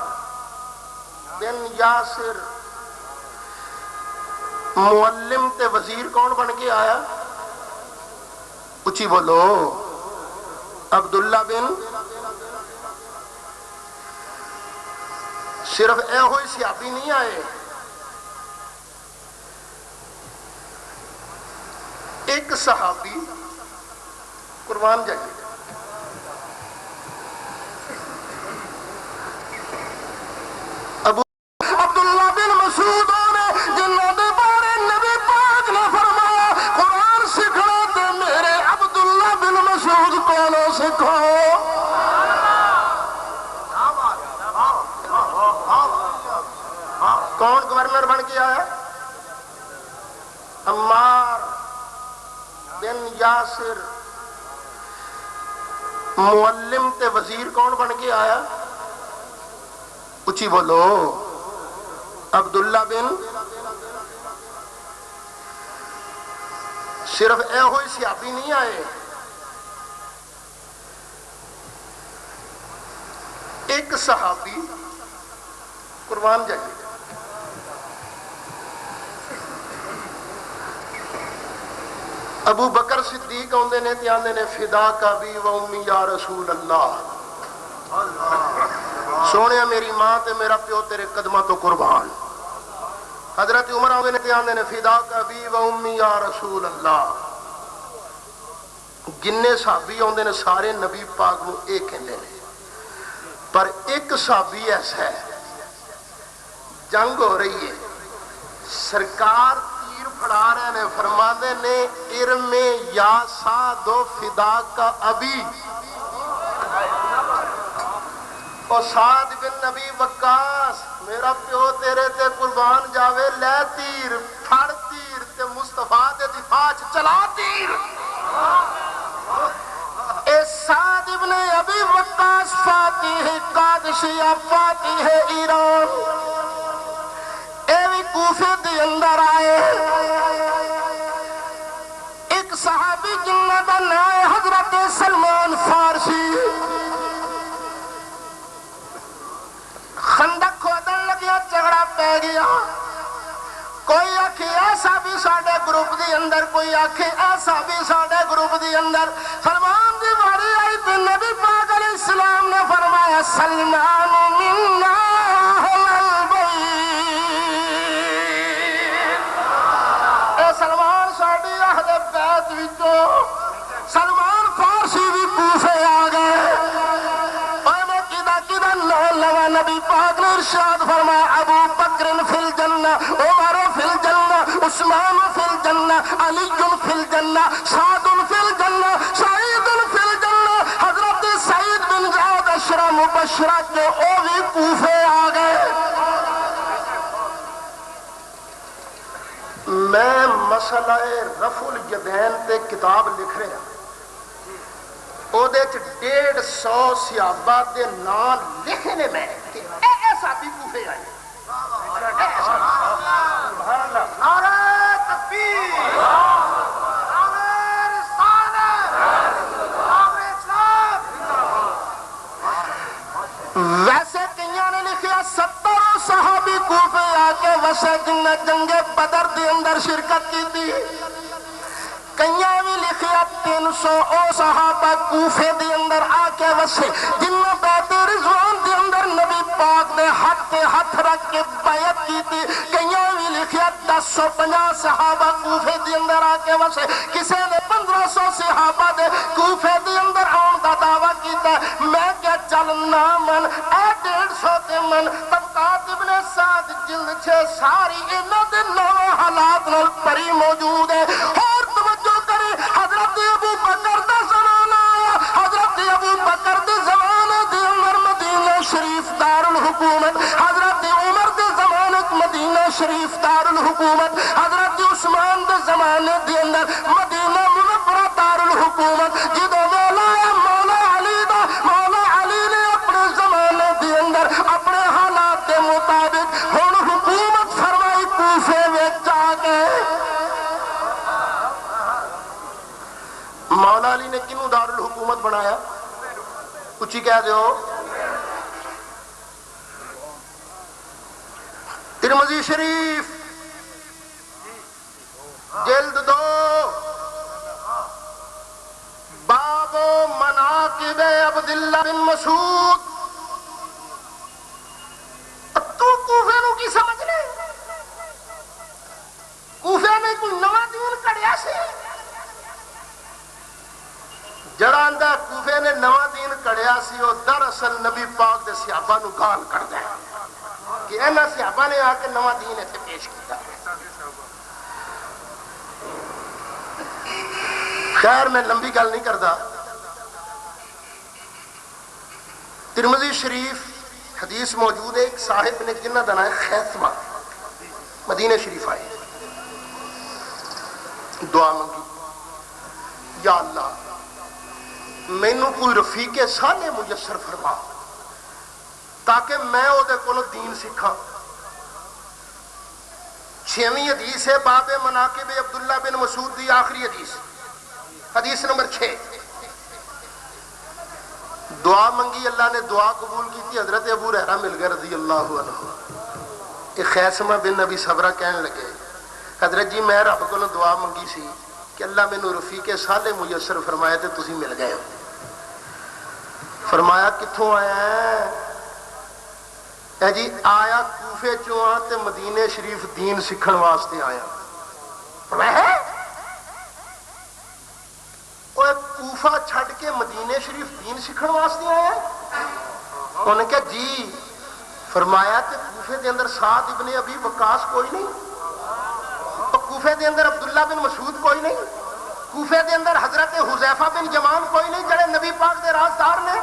بن یاسر۔ معلم تے وزیر کون بن کے آیا؟ اچھی بولو، عبداللہ بن۔ صرف اے ہوئی صحابی نہیں آئے، ایک صحابی قربان جائیے ابو عبداللہ بن مسعود نے جنہوں نے بارے نبی پاک نے فرمایا قرآن سکھنا تے میرے عبداللہ بن مسعود کو سکھو۔ کون گورنر بن کے آیا؟ عمار بن یاسر۔ معلم تے وزیر کون بن کے آیا؟ اچھی بولو، عبداللہ بن۔ صرف اے ہوئی صحابی نہیں آئے، ایک صحابی قربان جائیے ابو بکر صدیق آندے نے تے آندے نے فدا کا بھی و امی یا رسول اللہ، سونے میری ماں تے میرا پیو تیرے قدمہ تو قربان۔ حضرت عمر آندے نے تے آندے نے فدا کا بھی و امی یا رسول اللہ۔ جننے صحابی آندے نے سارے نبی پاک نو ایک کہندے نے، پر ایک صحابی ایسا ہے جنگ ہو رہی ہے، سرکار تیر پھڑا رہے نے، فرماندے نے ارم یا سعد و فدا کا ابی، اور سعد بن نبی وقاص میرا پیو تیرے تے قربان جاوے، لے تیر پھڑ تیر تے مصطفیٰ دے دفاع چلا تیر۔ اے سعد بن ابی وقاص فاتح قادشیہ فاتح ایران، اے بھی کوفے دے اندر آئے۔ ایک صحابی جنہ دا نام ہے حضرت سلمان فارسی، خندق کھودن لگیا، جھگڑا پہ گیا، کوئی آکھے ایسا بھی ساڑھے گروپ دی اندر، کوئی آکھے ایسا بھی ساڑھے گروپ دی اندر۔ سلمان دی باری آئی تو نبی پاک علیہ السلام نے فرمایا سلمان منا اہل البیت، اے سلمان ساڑھی اہل بیت وچوں۔ سلمان فارسی بھی کوفے آ گئے، اور میں کدھا لوا نبی پاک نے ارشاد فرمایا ابو بکر فی الجنہ، عمر فی الجنہ، عثمان فی الجنہ، علی فی الجنہ، سعد فی الجنہ، سعید فی الجنہ۔ حضرت سعید بن زید عشرہ مبشرہ کے او بھی کوفے آ گئے۔ میں مسئلہ رفع الیدین تے کتاب لکھ رہا، او دے 150 صحابہ دے نام لکھے نے میں کہ ایسا بھی کوفے آئے۔ نعرہ تکبیر، نعرہ رسالت، نعرہ اسلام۔ ویسے کئیوں نے لکھیا 70 صحابی کوفے آ کے وسے جنہ جنگ بدر دے اندر شرکت کی تھی، کئیوں بھی لکھیا 300 او صحابہ کوفے دے اندر آ کے وسے جنہ بیت رضوان دے اندر نبی پاک نے ہاتھ رکھ کے بیعت کی تھی، کئیوں بھی لکھیا 1050 صحابہ کوفے دے اندر آ کے وسے، کسے نے 1500 صحابہ دے کوفے دے اندر آن دا دعویٰ کیتا ہے۔ میں کیا چلنا من اے 150 دے من طبقات ابن سعد جلد 6 ساری انہوں دے نو حالات نال پری موجود ہے۔ اور توجہ کرے حضرت ابو بکر دا زمانہ آیا، حضرت ابو بکر دے زمانے دے اندر مدینہ شریف دار الحکومت، حضرت عمر دے زمانے مدینہ شریف دار الحکومت، حضرت عثمان دے زمانے دے اندر مدینہ منورہ دار الحکومت۔ جدو مولا ہے مولا علی دا، مولا علی نے اپنے زمانے دے اندر اپنے حالات کے مطابق ہن حکومت فرمائی کوفے وچ آ کے۔ مولا علی نے کنوں دار الحکومت بنایا؟ اچھی کہہ دیو. ترمذی شریف جلد 2 باب مناقب عبداللہ بن مسعود. تو کوفے نو کی سمجھ لے؟ کوفے نے کوئی نواں دین کڑیا سی؟ جڑا اندر کوفے نے نواں دین کڑیا سی وہ دراصل نبی پاک دے صحابہ نو گال کردا ہے کہ انہاں صحابہ نے آ کے نواں دین اتنے پیش کیتا. خیر میں لمبی گل نہیں کردا. ترمذی شریف حدیث موجود ہے. ایک صاحب نے جنہ دا نام ہے خیثمہ مدینہ شریف آئے, دعا منگی یا اللہ مینوں کوئی رفیق صالح میسر فرما تاکہ میں او دے کولوں دین سکھاں. 6ویں حدیث ہے باب مناقب عبداللہ بن مسعود دی آخری حدیث, حدیث نمبر 6. دعا منگی, اللہ نے دعا قبول کی تھی. حضرت ابو ہریرہ مل گئے رضی اللہ عنہ. ایک خیثمہ بن نبی صبرہ کہنے لگے حضرت جی میں رب کو دعا منگی سی کہ اللہ مینوں رفیق صالح میسر فرمایا تے تسی مل گئے ہو. فرمایا کتھوں آیا ہے؟ اے جی آیا کوفے چوں آ تے مدینے شریف دین سکھن واسطے آیا. فرمایا اوے کوفہ چھڈ کے مدینے شریف دین سکھن واسطے آیا؟ انہوں نے کہا جی. فرمایا تے کوفے دے اندر سعد ابن ابی وقاص کوئی نہیں؟ کوفے دے اندر عبداللہ بن مسعود کوئی نہیں؟ کوفے دے اندر حضرت حذیفہ بن یمان کوئی نہیں جڑے نبی پاک دے رازدار نے؟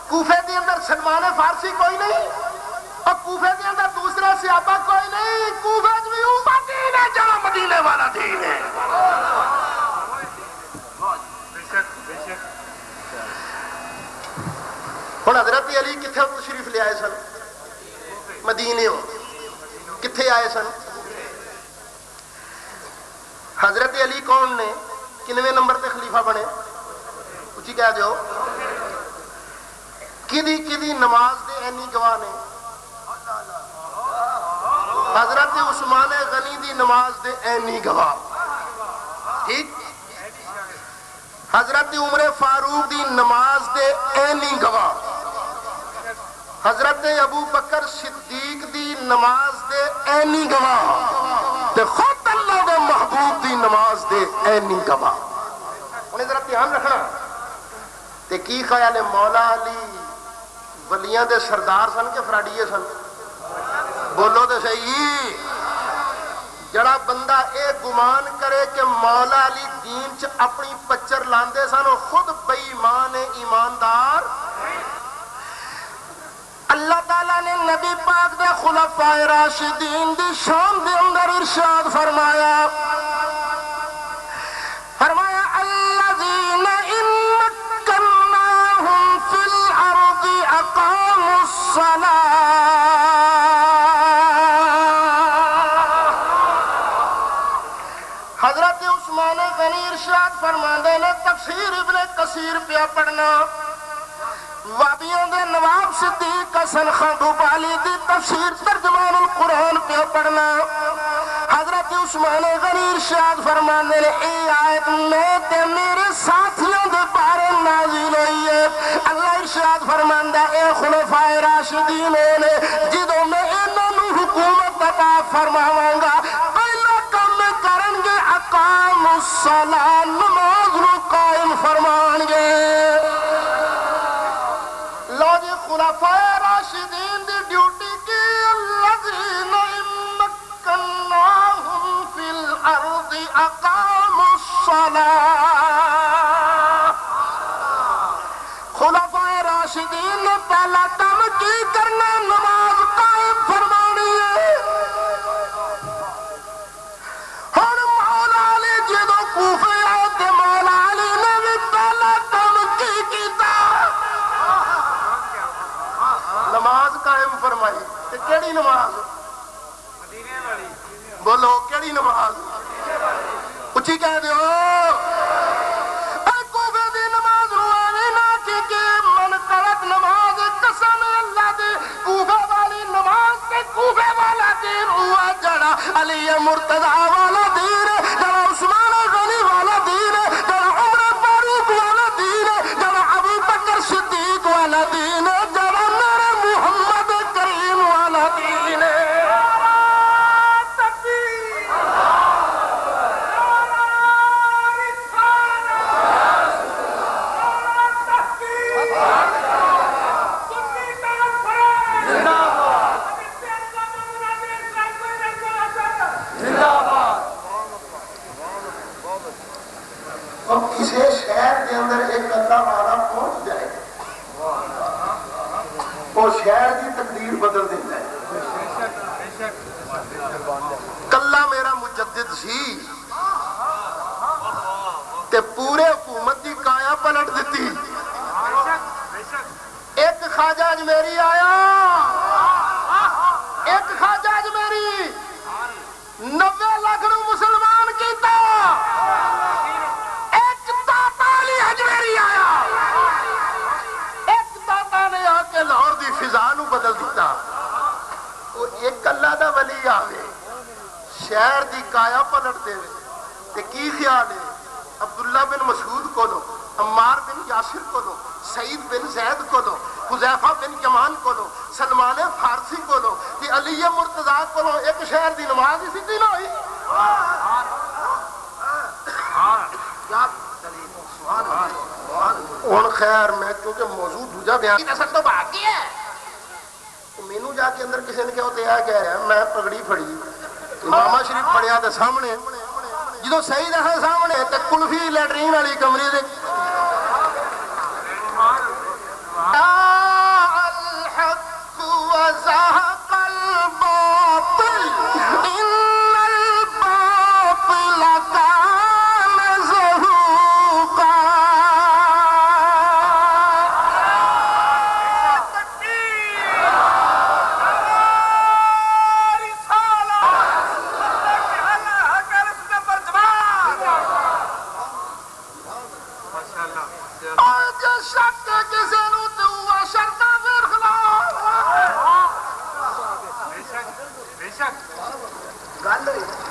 کوفے دے اندر سلمان فارسی کوئی نہیں؟ اور کوفے دے اندر دوسرے صحابہ کوئی نہیں؟ کوفے بھی اوپر دین ہے جہاں مدینے والا دین ہے. ہن حضرت علی کتھے تشریف لے آئے سن؟ مدینے ہو. کتھے آئے سن؟ حضرت علی کون نے؟ کنویں نمبر تے خلیفہ بنے؟ اچھی کہہ دیو. کدی نماز دے اینی گواہ نے؟ حضرت عثمان غنی دی نماز دے اینی گواہ. ٹھیک. حضرت عمر فاروق دی نماز دے اینی گواہ. حضرت ابو بکر صدیق دی نماز دے اینی گواہ. تے خود اللہ دے محبوب دی نماز دے اینی گواہ. انہیں ذرا دھیان رکھنا. تے کی خیال ہے مولا علی ولیاں دے سردار سن کے فراڈیے سن؟ بولو تے صحیح. جڑا بندہ اے گمان کرے کہ مولا علی دین چ اپنی پچر لاندے سن وہ خود بے ایمان ایماندار. اللہ تعالیٰ نے نبی پاک دے خلفاء راشدین دی شان دے اندر ارشاد فرمایا الذین ان مکناہم فی الارض اقاموا الصلاۃ. حضرت عثمان غنی ارشاد فرماندے نے تفسیر ابن کثیر پیا پڑھنا. وابیوں دے نواب صدیق حسن خان بھوپالی دی تفسیر ترجمان القرآن پہ پڑھنا. حضرت عثمان غنی ارشاد فرمانے نے اے آیت میں تے میرے ساتھیوں دے بارے نازل ہوئی ہے. اللہ ارشاد فرماندا اے خلفاء راشدین نے جدوں میں انہاں نوں حکومت عطا فرماواں گا پہلا کام کرن گے اقام الصلاۃ, نماز نوں قائم فرمان گے. خلفاء راشدین دی ڈیوٹی کی الذین مکناہم فی الارض اقاموا الصلاۃ. خلفاء راشدین نے پہلا کام کی کرنا نماز قائم فرمانی ہے. ہن مولا علی جدوں کوفے آئے تے مولا علی نے بھی پہلا کام کی کیتا؟ نماز قائم فرمائی. کیڑی نماز؟ بولو کیڑی نماز؟ اچھی کہہ دیو. کوفے دی نماز روانی نہ کہ من کر دین ہوا جڑا علی مرتضی والا دین جڑا عثمان غنی والا دین جڑا عمر فاروق والا دین جڑا ابو بکر صدیق والا دین جڑا میرے محمد کریم والا دین کسی شہر کے اندر ایک اللہ والا پہنچ جائے وہ شہر کی تقدیر بدل دیتا ہے. کلا میرا مجدد سی تے پورے حکومت کی کایا پلٹ دیتی. ایک خواجہ اجمیری آیا ایک خواجہ اجمیری 90 لاکھ نو مسلمان کیتا. لاہور دی فضا نو بدل دیتا. اور ایک اللہ دا ولی آوے شہر دی کایا پلٹ دے تے کی خیال ہے عبداللہ بن مسعود کو لو عمار بن یاسر کو لو سعید بن زید کو لو حذیفہ بن یمان کو لو سلمان فارسی کو لو کہ علی مرتضی کو لو ایک شہر دی نماز ہی سیدھی نہ ہوئی. ہوں خیر میں کیونکہ موضوع دوجا بیان نسل تو باقی ہے مینو جا کے اندر کسی نے کہا تو یہ کہہ رہا میں پگڑی پھڑی امامہ شریف پڑھیا تو سامنے جدو صحیح دسا سامنے تو کلفی لیٹرین والی کمرے دے الحق وزهق الباطل ان الباطل كان زهوقا.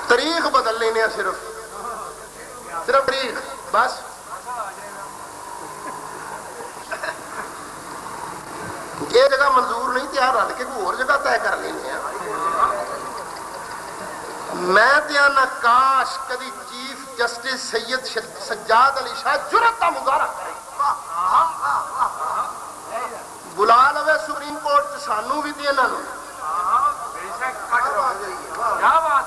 تاریخ بدل لینے صرف تاریخ بس. یہ جگہ منظور نہیں تیار رل کے کوئی اور جگہ طے کر لینے. میں تیانا کاش کدی چیف جسٹس سید سجاد علی شاہ جرت کا مظاہرہ کرے بلا لوے سپریم کورٹ سانو بھی تے انہاں نوں. کیا بات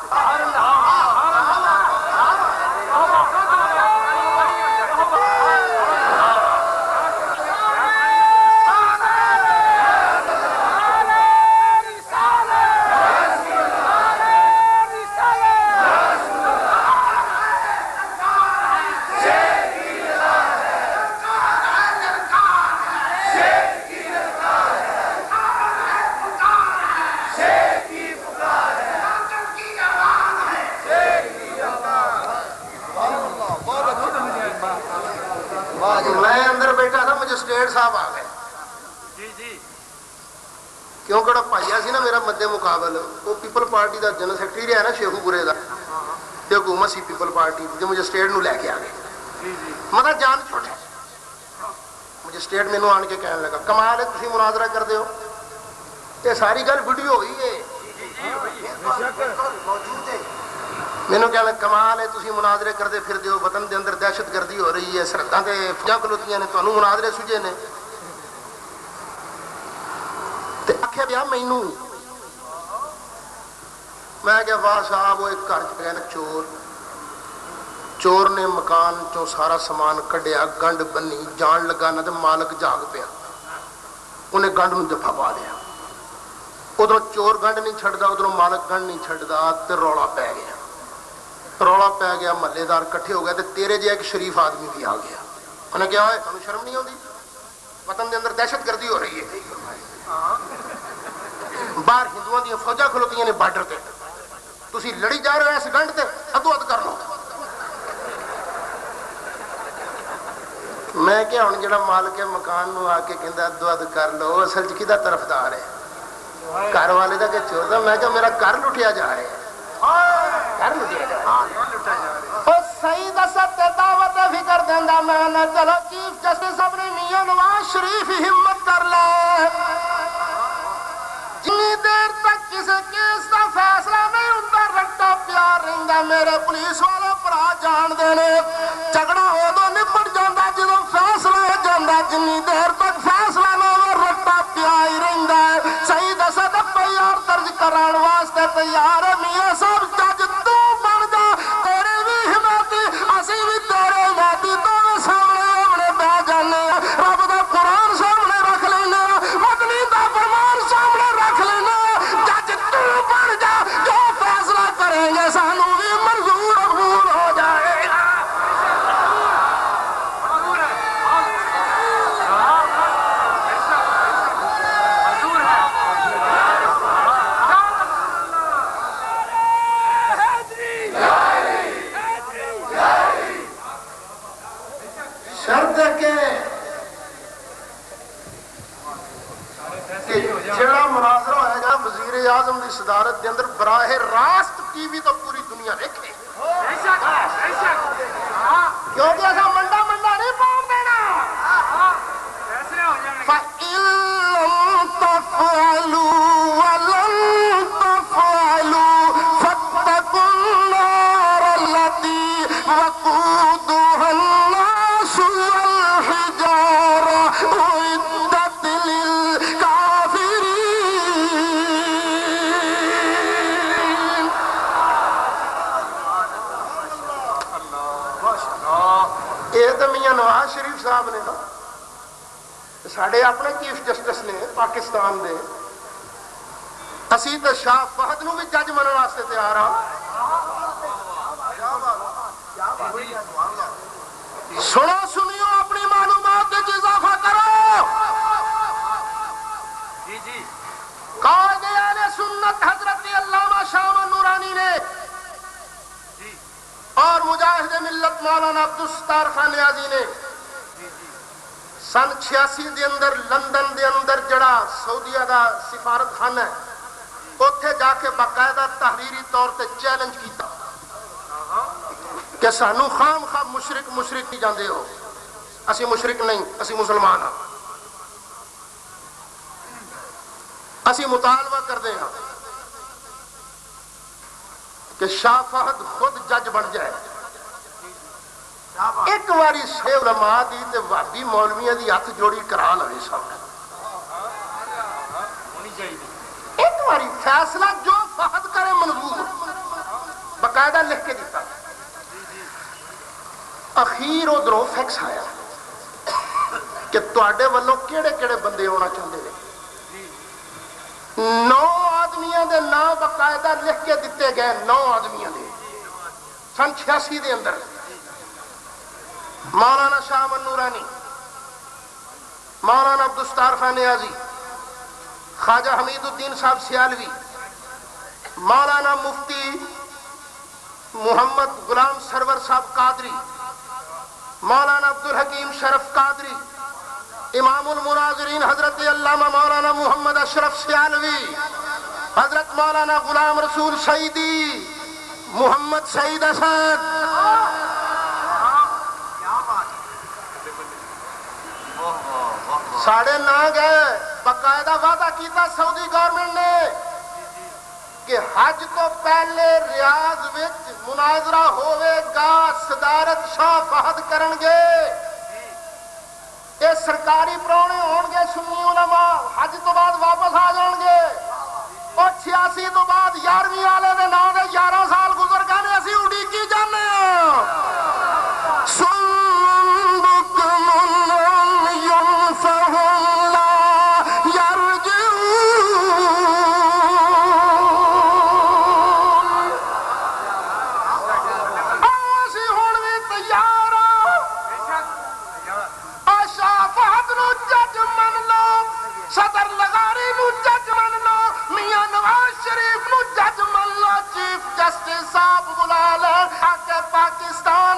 میں اندر بیٹھا تھا مجسٹریٹ صاحب آ گئے کیوں کہڑا پائیا سی نا میرا مدے مقابل وہ people party the general secretary رہا نا شیخو پورے دا تے حکومت سی پیپل پارٹی جو مجسٹریٹ نو لے کے آ گئے. مطلب جان چھوٹے مجسٹریٹ مینو آن کے کہنے لگا کمال ہے تسی مناظرہ کر دے ہو یہ ساری گل ویڈیو ہوئی ہے مینو کہنا کمال ہے تسی مناظرے کرتے پھر دیو وطن دے اندر دہشت گردی ہو رہی ہے سرحداں تے فوجاں کھلوتیاں نے تانوں مناظرے سوجے نے تے آکھیا بیا مینوں میں کہ واہ صاحب وہ ایک گھر چ گیا نا چور نے مکان چوں سارا سامان کڈیا گنڈ بنی جان لگا نہ تے مالک جاگ پیا انہیں گنڈ نوں دفا پا لیا ادھر چور گنڈ نہیں چھڑدا ادھر مالک گنڈ نہیں چھڑدا تے رولا پی گیا محلے دار کٹھے ہو گئے تے تیرے جے ایک شریف آدمی بھی آ گیا انہیں کیا ہے تانوں شرم نہیں آتی وطن دے اندر دہشت گردی ہو رہی ہے باہر ہندوؤں دی فوجاں کھلوتیاں نے بارڈر تے تسی لڑی جا رہے ہو اس گنڈ تے ادو اد کر لو. میں کیا ہوں جڑا مالک مکان نو آ کے کہندا ادو اد کر لو اصل چ کدا طرفدار ہے گھر والے دا کہ چوتا میں کہ میرا گھر لٹیا جا رہا ہے، گھر لٹیا جا رہا ہے۔ سعید اسد تے دعوت فکر دیندا میں نہ چلو چیف جسٹس اپنی میاں نواز شریف ہمت کر لے، جنی دیر تک کسی کیس کا فیصلہ نہیں ہوندا رٹا پیار رہندا میرے پولیس والے بھرا جان دے نے، جھگڑا ادو نپٹ جاندا جدوں فیصلہ ہو جاندا، جنی دیر تک فیصلہ نہ ہو رٹا پیار ہی رہندا ہے۔ سعید اسد پیار درج کران واسطے تیار ہے، میاں صاحب جج تو بن جا، تیرے بھی حمایتی اسی بھی تیرے حمایتی، تو سامنے اپنے بہ جانے رب دا قرآن سامنے رکھ لینا، مدنی دا فرمان سامنے رکھ لینا، جج تو بن جا، جو فیصلہ کریں گے سانو بھی منظور قبول ہو جائے گا۔ شرط ہے کہ جڑا مناظرہ ہوئے گا وزیر اعظم کی صدارت کے اندر براہ راست ٹی وی تو پوری دنیا دیکھے، کیونکہ ایسا منڈا منڈا نہیں پاؤں دینا۔ فَإِن لَّمْ تَفْعَلُوا وَلَن تَفْعَلُوا فَاتَّقُوا النَّارَ الَّتِي وَقُودُهَا النَّاسُ وَالْحِجَارَةُ أُعِدَّتْ لِلْكَافِرِينَ۔ یہ تو میاں نواز شریف صاحب نے نا، ساڑھے اپنے چیف جسٹس نے پاکستان دے، اسی تو شاہ فہد نو بھی جج منن واسطے تیار ہاں۔ سنو سنیو اپنی معلومات وچ اضافہ کرو۔ قائد اہل سنت حضرت علامہ شاہ نورانی نے اور مجاہد ملت مولانا عبدالستار خان نیازی نے سن 86 دے اندر لندن دے اندر جڑا سعودیہ دا سفارت خانہ ہے اوتھے جا کے باقاعدہ تحریری طور تے چیلنج کیتا کہ سانو خام خام مشرک نہیں جاندے ہو، اسی مشرک نہیں، اسی مسلمان ہاں، اسی مطالبہ کردے ہاں کہ شاہ فہد خود جج بن جائے۔ ایک واری شیخ علماء دی تے وہابی مولویاں دی ہاتھ جوڑی کرا لوے سامنے، ایک واری فیصلہ جو فہد کرے منظور، باقاعدہ لکھ کے دیتا۔ اخیر ادھروں فیکس آیا کہ تواڈے والوں کیڑے کیڑے بندے ہونا چاہتے ہیں، 9 آدمیاں دے نام باقاعدہ لکھ کے دیتے گئے، 9 آدمیاں دے سن 86 دے اندر۔ مولانا شاہ نورانی، مولانا عبدالستار خان نیازی، خواجہ حمید الدین صاحب سیالوی، مولانا مفتی محمد غلام سرور صاحب قادری، مولانا عبدالحکیم شرف قادری، امام المناظرین حضرت علامہ مولانا محمد اشرف سیالوی، حضرت مولانا غلام رسول سعیدی، محمد سعید اسد، ساڑھے نہ گئے۔ باقاعدہ وعدہ کیتا سعودی گورنمنٹ نے کہ حج تو پہلے ریاض وچ مناظرہ ہوئے گا، صدارت شاہ فہد کرن گے، یہ سرکاری پرونے ہون گے، سنی علماء حج تو بعد واپس آ جان گے، اور 86 تو بعد 11ویں والے دے نام دے 11 سال گزر گئے نے، اسی اڈیکی جانے صدر لغاری نو جج من لو، میاں نواز شریف نو جج من لو، چیف جسٹس صاحب بلا لے، آکے پاکستان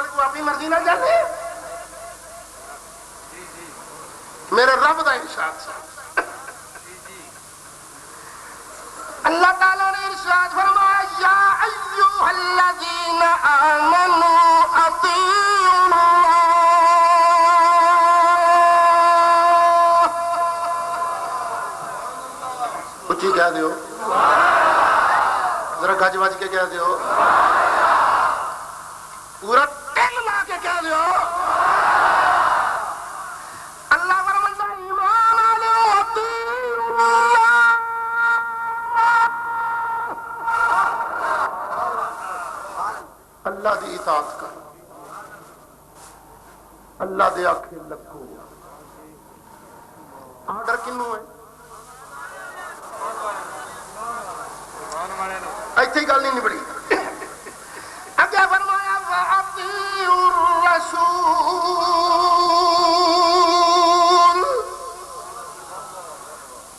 گل کو اپنی مرضی نہ چلے میرے رب دا ارشاد سے اللہ تعالیٰ نے ارشاد فرمایا یا ایھا الذین آمنوا اطیعوا اللہ اچھی کہہ دیو ذرا گج بج کے کہہ دیو پورا دل لا کے کہہ دیو اللہ فرماتا ہے ایمان والو اطیعوا اللہ دی اطاعت کر اللہ دے آکھے لگو آرڈر کنوں ہے ایتھے ہی گل نہیں نبڑی اگے فرمایا وَأَطِیعُوا الرَّسُولَ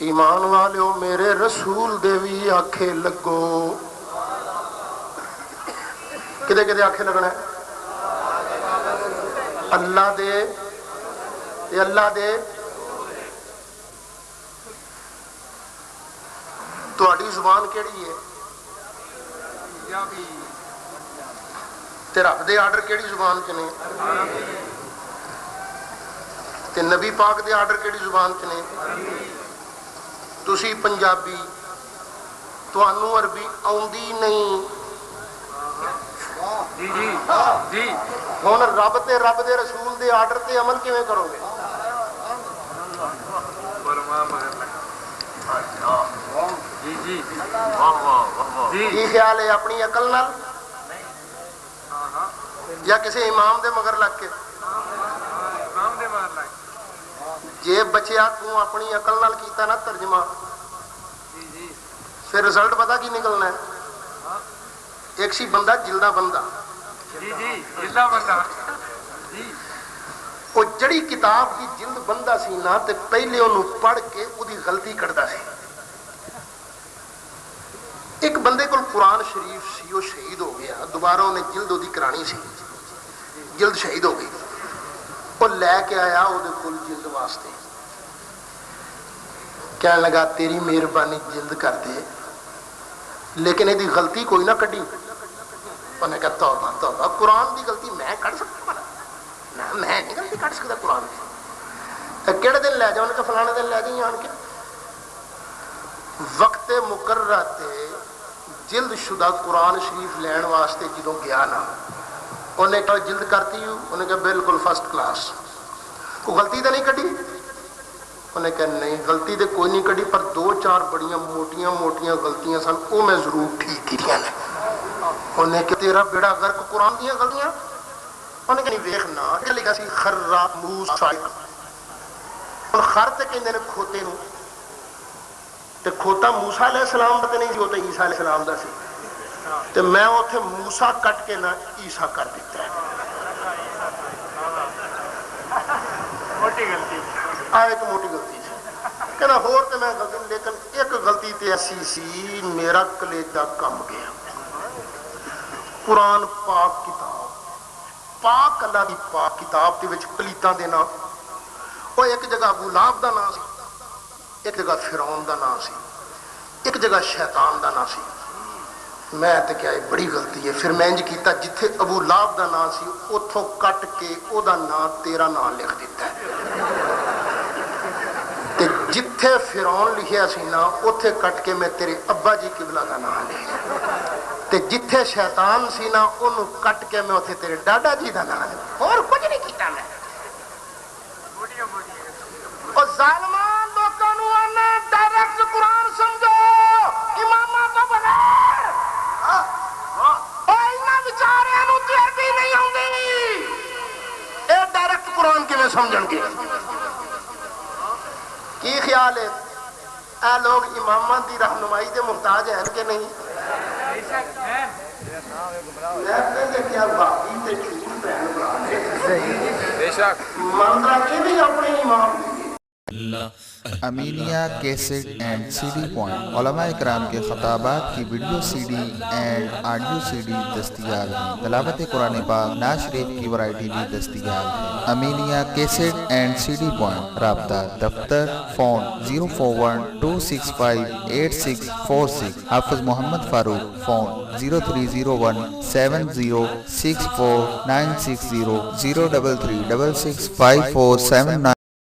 ایمان والو میرے رسول دے وی آکھے لگو کدے کدے آکھے لگنا ہے اللہ دے تہاڈی زبان کیڑی ہے تے رب دے آرڈر کیڑی زبان چ نے تے نبی پاک دے آرڈر کیڑی زبان چ نے تسی پنجابی تانوں عربی آوندی نہیں جی ہن رب دے رسول دے آرڈر تے عمل کیویں کرو گے کی خیال ہے اپنی عقل نال یا کسی امام دے مگر لگ کے جے بچیا تو اپنی عقل نال کیتا نا ترجمہ پھر رزلٹ پتا کی نکلنا ہے ایک سی بندہ جلدا بندہ وہ جڑی کتاب کی جلد بندہ سی نا تے پہلے انہوں پڑھ کے وہ دی غلطی کردا سی ایک بندے کو قرآن شریف سی وہ شہید ہو گیا دوبارہ انہیں جلد وہ دی کرانی سی جلد شہید ہو گئی وہ لے کے آیا وہ کل جلد واسطے کہنے لگا تیری مہربانی جلد کر دے لیکن یہ غلطی کوئی نہ کڈی انہیں کہا توبہ توبہ قرآن دی غلطی میں کر سکتا ہوں نہ میں نہیں غلطی کر سکتا قرآن دی کہڑے دن لے جاؤ انہیں کہا فلانے دن لے جائیں آن کے وقت مقررہ تے جلد شدہ قرآن شریف لین واسطے جدوں گیا نا انہیں کہا جلد کرتی ہوں انہیں کہا بالکل فرسٹ کلاس کوئی غلطی تو نہیں کٹی انہیں کہا نہیں غلطی تو کوئی نہیں کٹی پر دو چار بڑیاں موٹیاں غلطیاں سن وہ میں ضرور ٹھیک کیتیاں نے انہیں کہا تیرا بیڑا غرق قرآن دیاں غلطیاں انہیں کہا نہیں ویکھنا کہ لکھا سی خرّا موسیٰ خر تے کہندے نے کھوتے نو تے کھوتا موسیٰ علیہ السلام دا تے نہیں سی وہ تے عیسیٰ علیہ السلام دا سی تے میں اوتھے موسیٰ کٹ کے نہ عیسیٰ کر دیتا ہے موٹی غلطی ایک موٹی غلطی سی کہنا ہور تے میں غلطی لیکن ایک غلطی تے ایسی سی میرا کلیجہ کم گیا قرآن پاک کتاب پاک اللہ دی پاک کتاب دی وچ پلیتاں دینا وہ ایک جگہ ابو لہب دا نام سی ایک جگہ فرعون دا نام سی ایک جگہ شیطان دا نام سی میں تے کیا بڑی غلطی ہے پھر میں انج کیتا جتھے ابو لہب دا نام سی اتھوں کٹ کے او دا نام تیرا نام لکھ دیتا ہے تے جتھے فرعون لکھیا سی نا اتھے کٹ کے میں تیرے ابا جی قبلہ دا نام لکھیا تے جتھے شیطان سی نا انہوں کٹ کے میں اتھے تیرے ڈاڈا جی دا نام لکھیا اور کچھ نہیں کیتا میں اور ظالمان لوگوں نے ڈائریکٹ قرآن سمجھو امامہ تو بغیر اینا بیچارے نو تے عربی نہیں ہوندی اے ڈائریکٹ قرآن کیویں سمجھن گے کی خیال ہے اے لوگ امامہ دی رہنمائی دے محتاج ہیں کہ نہیں کیا باقی تے جھوٹ بہن بنا بے شک منترا کی بھی اپنے Imam Aminiya cassette and C D point علماء کرام کے خطابات کی video C D and audio C D دستیاب ہیں۔ تلاوت قرآن پاک نعت شریف کی ورائٹی بھی دستیاب ہے۔ Aminiya cassette and C D point رابطہ دفتر فون 041-265-8646 حافظ محمد فاروق فون 0301-7064-960 033665479